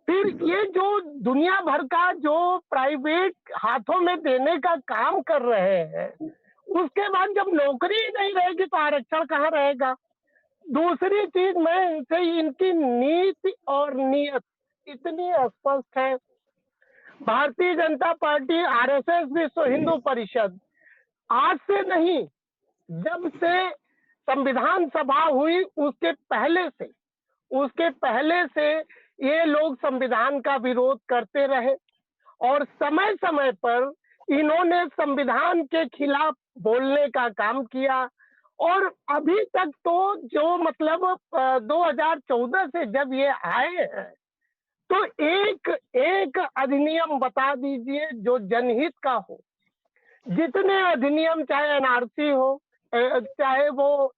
फिर ये जो दुनिया भर का जो प्राइवेट हाथों में देने का काम कर रहे हैं, उसके बाद जब नौकरी ही नहीं रहेगी तो आरक्षण कहाँ रहेगा? दूसरी चीज, मैं इनसे इनकी नीति और नियत इतनी स्पष्ट है। भारतीय जनता पार्टी, आरएसएस, विश्व हिंदू परिषद आज से नहीं, जब से संविधान सभा हुई उसके पहले से ये लोग संविधान का विरोध करते रहे और समय समय पर इन्होंने संविधान के खिलाफ बोलने का काम किया। और अभी तक तो जो मतलब 2014 से जब ये आए हैं, तो एक अधिनियम बता दीजिए जो जनहित का हो। जितने अधिनियम, चाहे एनआरसी हो, चाहे वो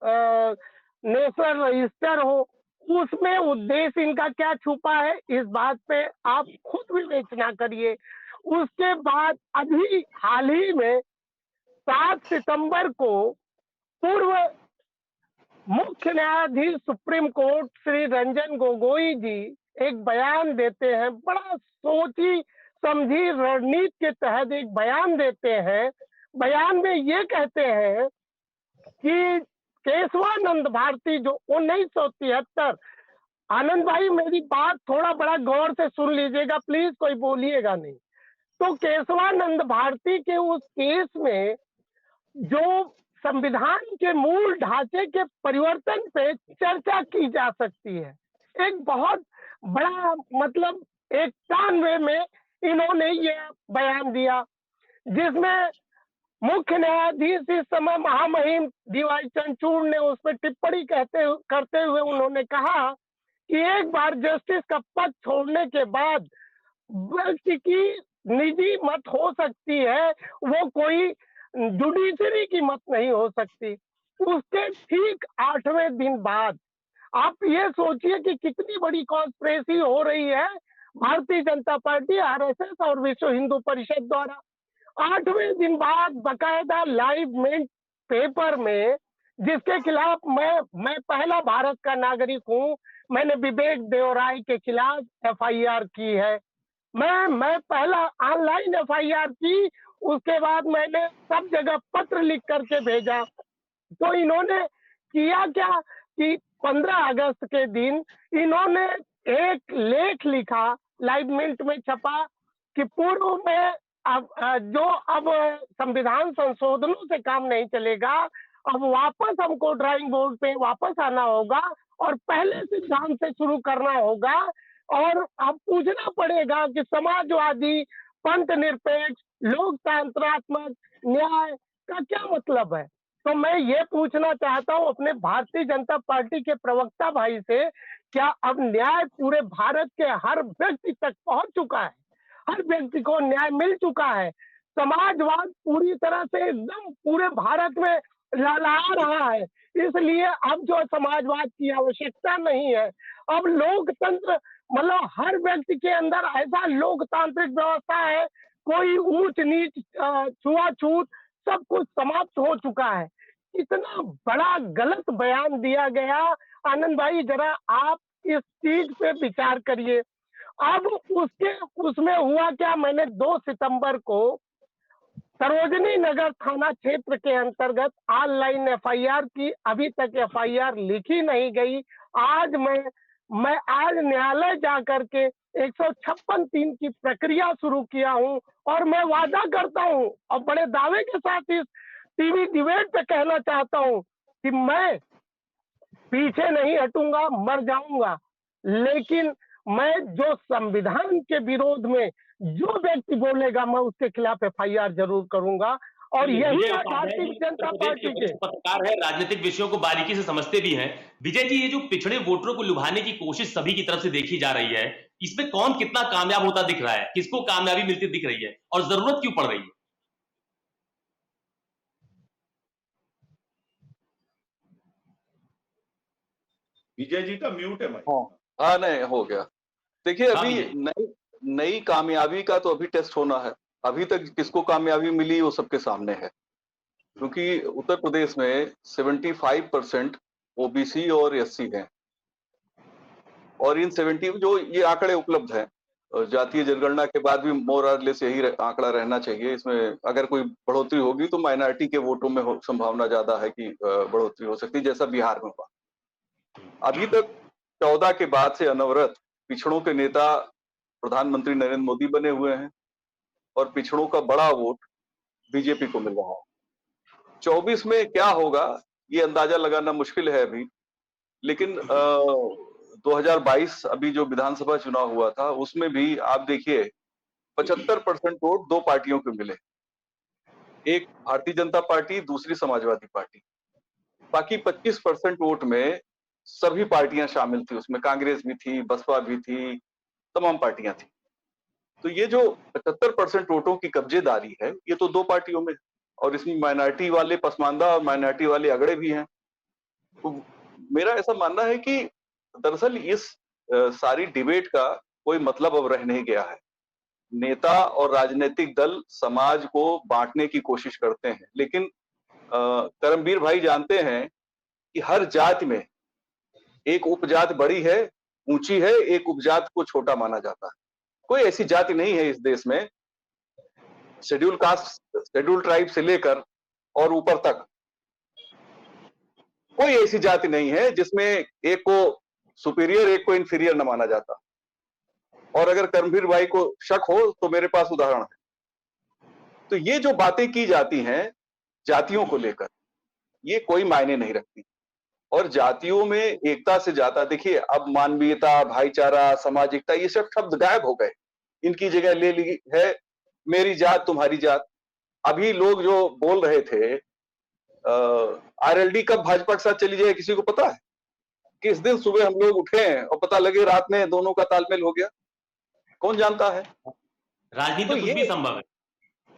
नेशनल रजिस्टर हो, उसमें उद्देश्य इनका क्या छुपा है, इस बात पे आप खुद विवेचना करिए। उसके बाद अभी हाल ही में 7 सितंबर को पूर्व मुख्य न्यायाधीश सुप्रीम कोर्ट श्री रंजन गोगोई जी एक बयान देते हैं, बड़ा सोची समझी रणनीति के तहत एक बयान देते हैं। बयान में ये कहते हैं कि केशवानंद भारती जो 1973, आनंद भाई मेरी बात थोड़ा बड़ा गौर से सुन लीजिएगा प्लीज, कोई बोलिएगा नहीं। तो केशवानंद भारती के उस केस में जो संविधान के मूल ढांचे के परिवर्तन पे चर्चा की जा सकती है, एक बहुत बड़ा मतलब 91 में इन्होंने ये बयान दिया, जिसमें मुख्य न्यायाधीश इस समय महामहिम डीवाई चंद्रचूड़ ने उस पर टिप्पणी करते हुए उन्होंने कहा कि एक बार जस्टिस का पद छोड़ने के बाद व्यक्ति की निजी मत हो सकती है, वो कोई जुडिशरी की मत नहीं हो सकती। उसके ठीक 8वें दिन बाद आप ये सोचिए कि कितनी बड़ी कॉन्स्पिरेसी हो रही है भारतीय जनता पार्टी, आरएसएस और विश्व हिंदू परिषद द्वारा। 8वें दिन बाद बकायदा लाइव मिंट पेपर में, जिसके खिलाफ मैं पहला भारत का नागरिक हूं, मैंने विवेक देवराय के खिलाफ एफआईआर की है। मैं पहला ऑनलाइन एफआईआर की, उसके बाद मैंने सब जगह पत्र लिख करके भेजा। तो इन्होंने किया क्या कि 15 अगस्त के दिन इन्होंने एक लेख लिखा, लाइव मिंट में छपा, कि पूर्व में अब संविधान संशोधनों से काम नहीं चलेगा, अब वापस हमको ड्राइंग बोर्ड पे वापस आना होगा और पहले सिद्धांत से शुरू करना होगा, और अब पूछना पड़ेगा कि समाजवादी, पंथ निरपेक्ष, लोकतंत्रात्मक न्याय का क्या मतलब है। तो मैं ये पूछना चाहता हूं अपने भारतीय जनता पार्टी के प्रवक्ता भाई से, क्या अब न्याय पूरे भारत के हर व्यक्ति तक पहुंच चुका है? हर व्यक्ति को न्याय मिल चुका है? समाजवाद पूरी तरह से एकदम पूरे भारत में लहरा रहा है, इसलिए अब जो समाजवाद की आवश्यकता नहीं है। अब लोकतंत्र मतलब हर व्यक्ति के अंदर ऐसा लोकतांत्रिक व्यवस्था है, कोई ऊंच नीच, छुआछूत सब कुछ समाप्त हो चुका है। इतना बड़ा गलत बयान दिया गया। आनंद भाई जरा आप इस चीज पे विचार करिए। अब उसमें हुआ क्या, मैंने 2 सितंबर को सरोजनी नगर थाना क्षेत्र के अंतर्गत ऑनलाइन एफआईआर की, अभी तक एफआईआर लिखी नहीं गई। आज मैं आज न्यायालय जाकर के 156(3) की प्रक्रिया शुरू किया हूं, और मैं वादा करता हूं और बड़े दावे के साथ इस टीवी डिबेट पे कहना चाहता हूं कि मैं पीछे नहीं हटूंगा, मर जाऊंगा, लेकिन मैं जो संविधान के विरोध में जो व्यक्ति बोलेगा मैं उसके खिलाफ एफआईआर जरूर करूंगा। और यही है भारतीय जनता पार्टी के पत्रकार है, राजनीतिक विषयों को बारीकी से समझते भी हैं। विजय जी, ये जो पिछड़े वोटरों को लुभाने की कोशिश सभी की तरफ से देखी जा रही है, इसमें कौन कितना कामयाब होता दिख रहा है, किसको कामयाबी मिलती दिख रही है, और जरूरत क्यों पड़ रही है? विजय जी का म्यूट है भाई। हाँ नहीं हो गया। देखिए अभी नई कामयाबी का तो अभी टेस्ट होना है। अभी तक किसको कामयाबी मिली वो सबके सामने है, क्योंकि उत्तर प्रदेश में 75% ओबीसी और एससी हैं, और इन 70 जो ये आंकड़े उपलब्ध हैं, जातीय जनगणना के बाद भी मोर और लेस यही आंकड़ा रहना चाहिए। इसमें अगर कोई बढ़ोतरी होगी तो माइनॉरिटी के वोटों में संभावना ज्यादा है कि बढ़ोतरी हो सकती है, जैसा बिहार में हुआ। अभी तक 14 के बाद से अनवरत पिछड़ों के नेता प्रधानमंत्री नरेंद्र मोदी बने हुए हैं और पिछड़ों का बड़ा वोट बीजेपी को मिल रहा है। 24 में क्या होगा ये अंदाजा लगाना मुश्किल है अभी, लेकिन 2022 अभी जो विधानसभा चुनाव हुआ था उसमें भी आप देखिए 75% वोट दो पार्टियों को मिले, एक भारतीय जनता पार्टी, दूसरी समाजवादी पार्टी। बाकी 25% वोट में सभी पार्टियां शामिल थी, उसमें कांग्रेस भी थी, बसपा भी थी, तमाम पार्टियां थी। तो ये जो 75% वोटों की कब्जेदारी है ये तो दो पार्टियों में, और इसमें माइनॉरिटी वाले पसमानदा और माइनॉरिटी वाले अगड़े भी हैं। तो मेरा ऐसा मानना है कि दरअसल इस सारी डिबेट का कोई मतलब अब रह नहीं गया है। नेता और राजनीतिक दल समाज को बांटने की कोशिश करते हैं, लेकिन करमवीर भाई जानते हैं कि हर जात में एक उपजात बड़ी है, ऊंची है, एक उपजात को छोटा माना जाता है। कोई ऐसी जाति नहीं है इस देश में, शेड्यूल कास्ट, शेड्यूल ट्राइब से लेकर और ऊपर तक कोई ऐसी जाति नहीं है जिसमें एक को सुपीरियर एक को इंफीरियर न माना जाता। और अगर करमवीर भाई को शक हो तो मेरे पास उदाहरण है। तो ये जो बातें की जाती हैं जातियों को लेकर, ये कोई मायने नहीं रखती। और जातियों में एकता से ज्यादा देखिए अब मानवीयता, भाईचारा, सामाजिकता ये सब शब्द गायब हो गए। इनकी जगह ले ली है मेरी जात तुम्हारी जात। अभी लोग जो बोल रहे थे आरएलडी कब भाजपा के साथ चली जाए किसी को पता है? किस दिन सुबह हम लोग उठे और पता लगे रात में दोनों का तालमेल हो गया, कौन जानता है? राजनीति तो में कुछ भी संभव है।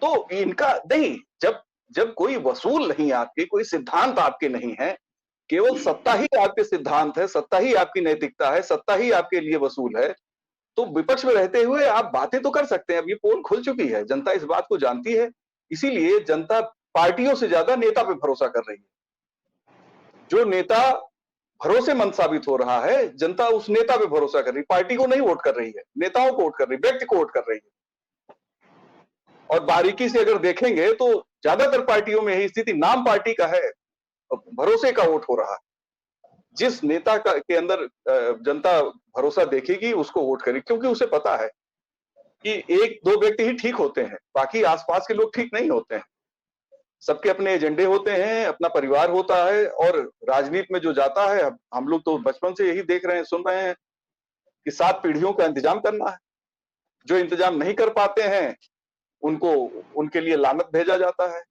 तो इनका नहीं, जब कोई वसूल नहीं आपके, कोई सिद्धांत आपके नहीं है, केवल सत्ता ही आपके सिद्धांत है, सत्ता ही आपकी नैतिकता है, सत्ता ही आपके लिए वसूल है, तो विपक्ष में रहते हुए आप बातें तो कर सकते हैं। अब ये पोल खुल चुकी है, जनता इस बात को जानती है, इसीलिए जनता पार्टियों से ज्यादा नेता पे भरोसा कर रही है। जो नेता भरोसेमंद साबित हो रहा है, जनता उस नेता पे भरोसा कर रही है, पार्टी को नहीं वोट कर रही है, नेताओं को वोट कर रही है, व्यक्ति को वोट कर रही है। और बारीकी से अगर देखेंगे तो ज्यादातर पार्टियों में यही स्थिति, नाम पार्टी का है, भरोसे का वोट हो रहा है। जिस नेता के अंदर जनता भरोसा देखेगी उसको वोट करेगी, क्योंकि उसे पता है कि एक दो व्यक्ति ही ठीक होते हैं, बाकी आसपास के लोग ठीक नहीं होते हैं। सबके अपने एजेंडे होते हैं, अपना परिवार होता है, और राजनीति में जो जाता है, हम लोग तो बचपन से यही देख रहे हैं, सुन रहे हैं कि 7 पीढ़ियों का इंतजाम करना है। जो इंतजाम नहीं कर पाते हैं उनको उनके लिए लानत भेजा जाता है।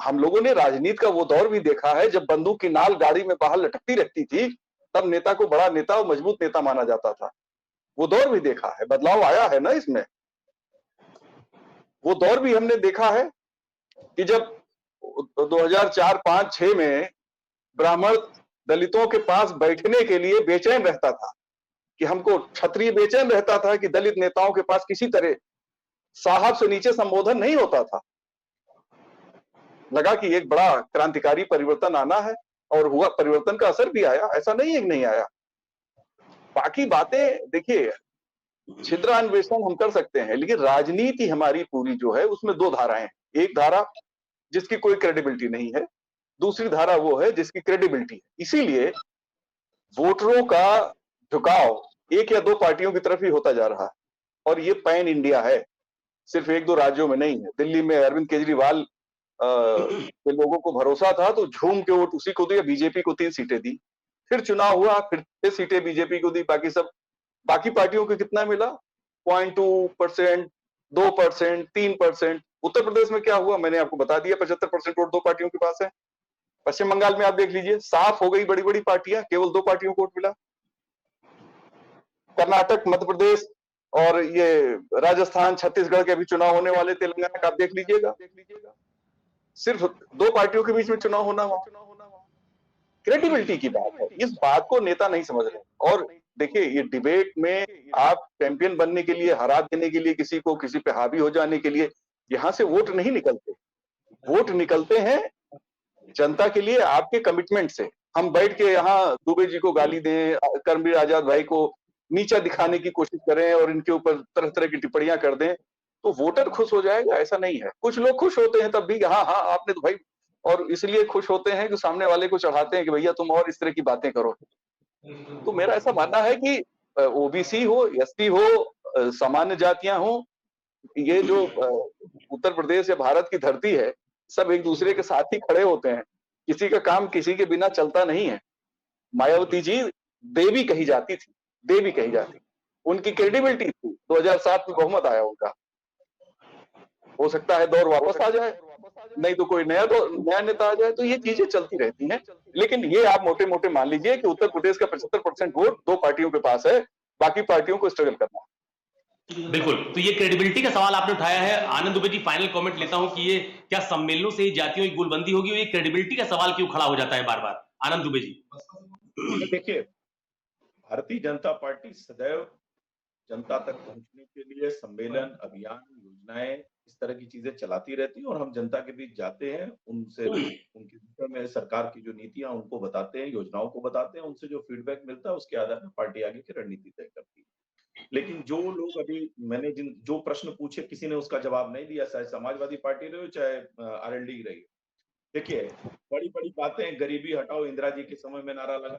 हम लोगों ने राजनीति का वो दौर भी देखा है जब बंदूक की नाल गाड़ी में बाहर लटकती रहती थी, तब नेता को बड़ा नेता और मजबूत नेता माना जाता था। वो दौर भी देखा है, बदलाव आया है ना इसमें। वो दौर भी हमने देखा है कि जब 2004, 5, 6 में ब्राह्मण दलितों के पास बैठने के लिए बेचैन रहता था, कि हमको क्षत्रिय बेचैन रहता था कि दलित नेताओं के पास किसी तरह साहब से नीचे संबोधन नहीं होता था। लगा कि एक बड़ा क्रांतिकारी परिवर्तन आना है, और हुआ, परिवर्तन का असर भी आया, ऐसा नहीं है कि नहीं आया। बाकी बातें देखिए छिद्रान्वेषण हम कर सकते हैं, लेकिन राजनीति हमारी पूरी जो है उसमें 2 धाराएं हैं। एक धारा जिसकी कोई क्रेडिबिलिटी नहीं है, दूसरी धारा वो है जिसकी क्रेडिबिलिटी है। इसीलिए वोटरों का झुकाव एक या 2 पार्टियों की तरफ ही होता जा रहा है, और ये पैन इंडिया है, सिर्फ 1-2 राज्यों में नहीं है। दिल्ली में अरविंद केजरीवाल के लोगों को भरोसा था तो झूम के वोट उसी को दिया, बीजेपी को 3 सीटें दी। फिर चुनाव हुआ, फिर 6 सीटें बीजेपी को दी, बाकी पार्टियों को कितना मिला? 0.2%, 2%, 3%। उत्तर प्रदेश में क्या हुआ मैंने आपको बता दिया, 75% वोट 2 पार्टियों के पास है। पश्चिम बंगाल में आप देख लीजिए, साफ हो गई, बड़ी बड़ी पार्टियां, केवल 2 पार्टियों को वोट मिला। कर्नाटक, मध्य प्रदेश और ये राजस्थान, छत्तीसगढ़ के अभी चुनाव होने वाले, तेलंगाना का आप देख लीजिएगा, सिर्फ 2 पार्टियों के बीच में चुनाव होना हुआ। क्रेडिबिलिटी की बात है, इस बात को नेता नहीं समझ रहे। और देखिए ये डिबेट में आप चैंपियन बनने के लिए, हरा देने के लिए किसी को, किसी पे हावी हो जाने के लिए यहां से वोट नहीं निकलते। वोट निकलते हैं जनता के लिए आपके कमिटमेंट से। हम बैठ के यहाँ दुबे जी को गाली दें, करमवीर आजाद भाई को नीचा दिखाने की कोशिश करें और इनके ऊपर तरह तरह की टिप्पणियां कर दें, तो वोटर खुश हो जाएगा, ऐसा नहीं है। कुछ लोग खुश होते हैं तब भी, हाँ हाँ आपने तो भाई, और इसलिए खुश होते हैं कि सामने वाले को चढ़ाते हैं कि भैया तुम और इस तरह की बातें करो। तो मेरा ऐसा मानना है कि ओबीसी हो, एसटी हो, सामान्य जातियां हो, ये जो उत्तर प्रदेश या भारत की धरती है, सब एक दूसरे के साथ ही खड़े होते हैं। किसी का काम किसी के बिना चलता नहीं है। मायावती जी देवी कही जाती थी, देवी कही जाती, उनकी क्रेडिबिलिटी थी। 2007 में बहुमत आया उनका। हो सकता है दौर वापस आ जाए, नहीं तो कोई नया नेता आ जाए, तो ये चीजें चलती रहती हैं। लेकिन ये आप मोटे मोटे मान लीजिए कि उत्तर प्रदेश का 75% वोट 2 पार्टियों के पास है, बाकी पार्टियों को स्ट्रगल करना है। बिल्कुल, तो ये क्रेडिबिलिटी का सवाल आपने उठाया है। आनंद दुबे जी, फाइनल कमेंट लेता हूं कि ये क्या सम्मेलनों से ही जातियों की गुलबंदी होगी, और ये क्रेडिबिलिटी का सवाल क्यों खड़ा हो जाता है बार बार? आनंद दुबे जी। देखिए, भारतीय जनता पार्टी सदैव जनता तक पहुंचने के लिए सम्मेलन, अभियान, योजनाएं, इस तरह की चीजें चलाती रहती है, और हम जनता के बीच जाते हैं, उनसे उनके विषय में सरकार की जो नीतियां उनको बताते हैं, योजनाओं को बताते हैं, उनसे जो फीडबैक मिलता है उसके आधार पर पार्टी आगे की रणनीति तय करती है। लेकिन जो लोग अभी मैंने जो प्रश्न पूछे, किसी ने उसका जवाब नहीं दिया, चाहे समाजवादी पार्टी रही हो, चाहे आरएलडी रही हो। देखिए, बड़ी बड़ी बातें, गरीबी हटाओ इंदिरा जी के समय में नारा लगा,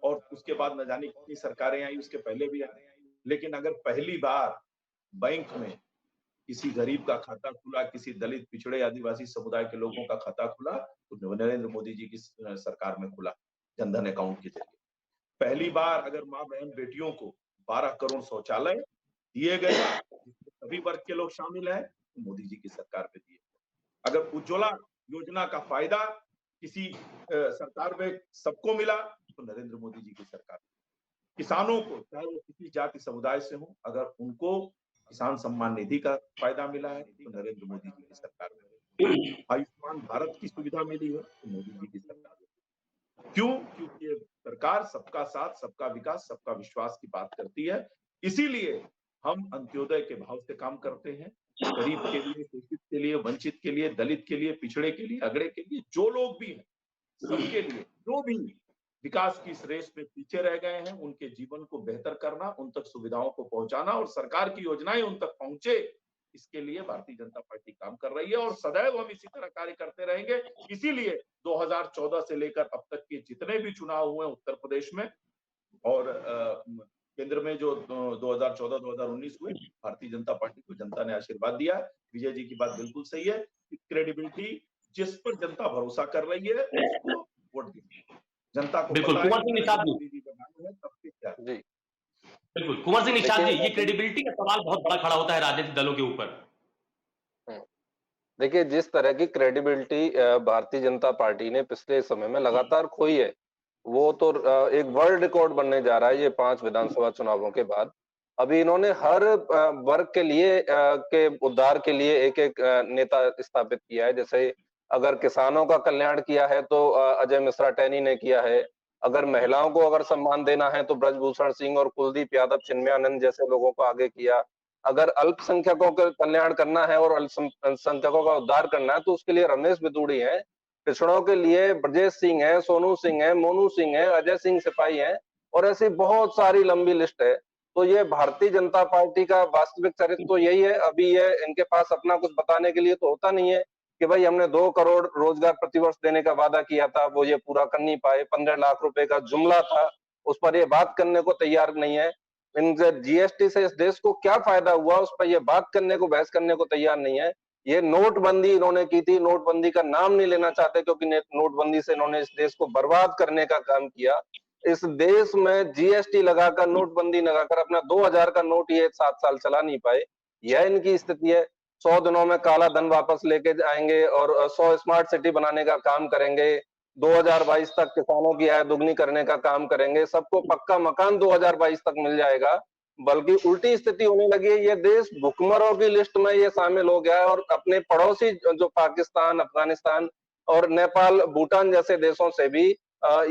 और उसके बाद न जाने कितनी सरकारें आई, उसके पहले भी आई। लेकिन अगर पहली बार बैंक में किसी गरीब का खाता खुला, किसी दलित, पिछड़े, आदिवासी समुदाय के लोगों का खाता खुला, तो नरेंद्र मोदी जी की सरकार में खुला, जनधन अकाउंट के जरिए। पहली बार अगर माँ बहन बेटियों को 12 करोड़ शौचालय दिए गए, सभी वर्ग के लोग शामिल हैं, तो मोदी जी की सरकार में दिए। अगर उज्ज्वला योजना का फायदा किसी सरकार में सबको मिला, तो नरेंद्र मोदी जी की सरकार। किसानों को, चाहे वो किसी जाति समुदाय से हो, अगर उनको किसान सम्मान निधि का फायदा मिला है, तो नरेंद्र मोदी जी की सरकार में। आयुष्मान भारत की सुविधा मिली है, तो मोदी जी की सरकार में। क्यों? क्योंकि ये सरकार सबका साथ, सबका विकास, सबका विश्वास की बात करती है। इसीलिए हम अंत्योदय के भाव से काम करते हैं। गरीब के लिए, शोषित के लिए, वंचित के लिए, दलित के लिए, पिछड़े के लिए, अगड़े के लिए, जो लोग भी हैं, सबके लिए, जो भी विकास की इस रेस में पीछे रह गए हैं, उनके जीवन को बेहतर करना, उन तक सुविधाओं को पहुंचाना, और सरकार की योजनाएं उन तक पहुंचे, इसके लिए भारतीय जनता पार्टी काम कर रही है, और सदैव हम इसी तरह कार्य करते रहेंगे। इसीलिए 2014 से लेकर अब तक के जितने भी चुनाव हुए उत्तर प्रदेश में और केंद्र में जो 2014-2019 हुए, भारतीय जनता पार्टी को जनता ने आशीर्वाद दिया। विजय जी की बात बिल्कुल सही है, क्रेडिबिलिटी जिस पर जनता भरोसा कर रही है उसको वोट दीजिए। जनता को बिल्कुल, कुंवर सिंह निषाद जी। जी बिल्कुल, कुंवर सिंह निषाद जी, देखिए, ये क्रेडिबिलिटी का सवाल बहुत बड़ा खड़ा होता है राजनीतिक दलों के ऊपर। देखिए, जिस तरह की क्रेडिबिलिटी भारतीय जनता पार्टी ने पिछले समय में लगातार खोई है, वो तो एक वर्ल्ड रिकॉर्ड बनने जा रहा है ये 5 विधानसभा चुनावों के बाद। अभी इन्होंने हर वर्ग के लिए के उद्धार के लिए एक-एक नेता स्थापित किया है। जैसे अगर किसानों का कल्याण किया है तो अजय मिश्रा टैनी ने किया है। अगर महिलाओं को अगर सम्मान देना है तो ब्रजभूषण सिंह और कुलदीप यादव, चिन्मयानंद जैसे लोगों को आगे किया। अगर अल्पसंख्यकों का कल्याण करना है और अल्पसंख्यकों का उद्धार करना है तो उसके लिए रमेश बिदूड़ी है। पिछड़ों के लिए ब्रजेश सिंह है, सोनू सिंह है, मोनू सिंह है, अजय सिंह सिपाही है, और ऐसी बहुत सारी लंबी लिस्ट है। तो ये भारतीय जनता पार्टी का वास्तविक चरित्र तो यही है। अभी ये इनके पास अपना कुछ बताने के लिए तो होता नहीं है कि भाई हमने 2 करोड़ रोजगार प्रतिवर्ष देने का वादा किया था, वो ये पूरा कर नहीं पाए। 15 लाख रुपए का जुमला था, उस पर ये बात करने को तैयार नहीं है। इनसे जीएसटी से इस देश को क्या फायदा हुआ, उस पर ये बात करने को, बहस करने को तैयार नहीं है। ये नोटबंदी इन्होंने की थी, नोटबंदी का नाम नहीं लेना चाहते क्योंकि नोटबंदी से इन्होंने इस देश को बर्बाद करने का काम किया। इस देश में जीएसटी लगाकर, नोटबंदी लगाकर अपना 2000 का नोट ये 7 साल चला नहीं पाए। यह इनकी स्थिति है। 100 दिनों में काला धन वापस लेके आएंगे और 100 स्मार्ट सिटी बनाने का काम करेंगे। 2022 तक किसानों की आय दुगनी करने का काम करेंगे। सबको पक्का मकान 2022 तक मिल जाएगा। बल्कि उल्टी स्थिति होने लगी है। ये देश भुखमरों की लिस्ट में ये शामिल हो गया है, और अपने पड़ोसी जो पाकिस्तान, अफगानिस्तान और नेपाल, भूटान जैसे देशों से भी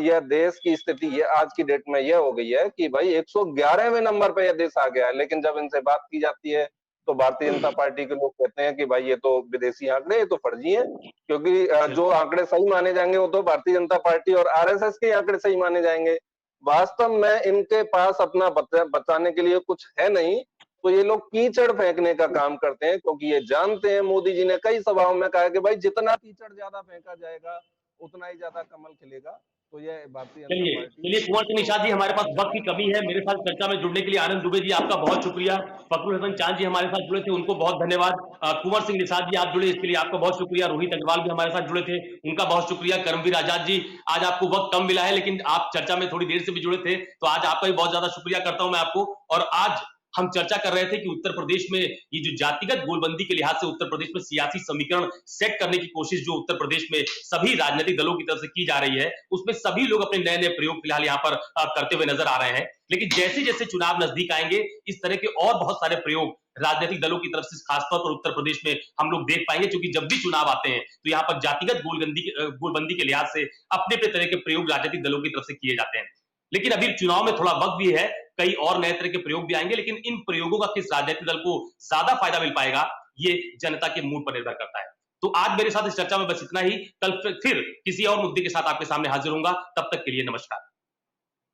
यह देश की स्थिति ये आज की डेट में यह हो गई है कि भाई 111वें नंबर पे यह देश आ गया है। लेकिन जब इनसे बात की जाती है तो भारतीय जनता पार्टी के लोग कहते हैं कि भाई ये तो विदेशी आंकड़े, ये तो फर्जी हैं, क्योंकि जो आंकड़े सही माने जाएंगे वो तो भारतीय जनता पार्टी और आरएसएस के आंकड़े सही माने जाएंगे। वास्तव में इनके पास अपना बचाने के लिए कुछ है नहीं, तो ये लोग कीचड़ फेंकने का काम करते हैं, क्योंकि ये जानते हैं, मोदी जी ने कई सभाओं में कहा कि भाई जितना कीचड़ ज्यादा फेंका जाएगा उतना ही ज्यादा कमल खिलेगा। तो ये भारतीय जनता चलिए पार्टी चलिए कुंवर सिंह निषाद जी, हमारे पास वक्त की कमी है। मेरे साथ चर्चा में जुड़ने के लिए आनंद दुबे जी आपका बहुत शुक्रिया। फखरुल हसन चांद जी हमारे साथ जुड़े थे, उनको बहुत धन्यवाद। कुंवर सिंह निषाद जी आप जुड़े, इसके लिए आपका बहुत शुक्रिया। रोहित अग्रवाल भी हमारे साथ जुड़े थे, उनका बहुत शुक्रिया। करमवीर आजाद जी, आज आपको वक्त कम मिला है, लेकिन आप चर्चा में थोड़ी देर से भी जुड़े थे, तो आज आपका भी बहुत ज्यादा शुक्रिया करता हूं मैं आपको। और आज हम चर्चा कर रहे थे कि उत्तर प्रदेश में ये जो जातिगत गोलबंदी के लिहाज से उत्तर प्रदेश में सियासी समीकरण सेट करने की कोशिश जो उत्तर प्रदेश में सभी राजनीतिक दलों की तरफ से की जा रही है, उसमें सभी लोग अपने नए नए प्रयोग फिलहाल यहाँ पर करते हुए नजर आ रहे हैं। लेकिन जैसे जैसे चुनाव नजदीक आएंगे, इस तरह के और बहुत सारे प्रयोग राजनीतिक दलों की तरफ से खासतौर पर उत्तर प्रदेश में हम लोग देख पाएंगे, क्योंकि जब भी चुनाव आते हैं तो यहाँ पर जातिगत गोलबंदी के लिहाज से अपने अपने तरह के प्रयोग राजनीतिक दलों की तरफ से किए जाते हैं। लेकिन अभी चुनाव में थोड़ा वक्त भी है, कई और नए तरह के प्रयोग भी आएंगे, लेकिन इन प्रयोगों का किस राजनीतिक दल को ज्यादा फायदा मिल पाएगा, ये जनता के मूड पर निर्भर करता है। तो आज मेरे साथ इस चर्चा में बस इतना ही। कल फिर किसी और मुद्दे के साथ आपके सामने हाजिर होऊंगा। तब तक के लिए नमस्कार।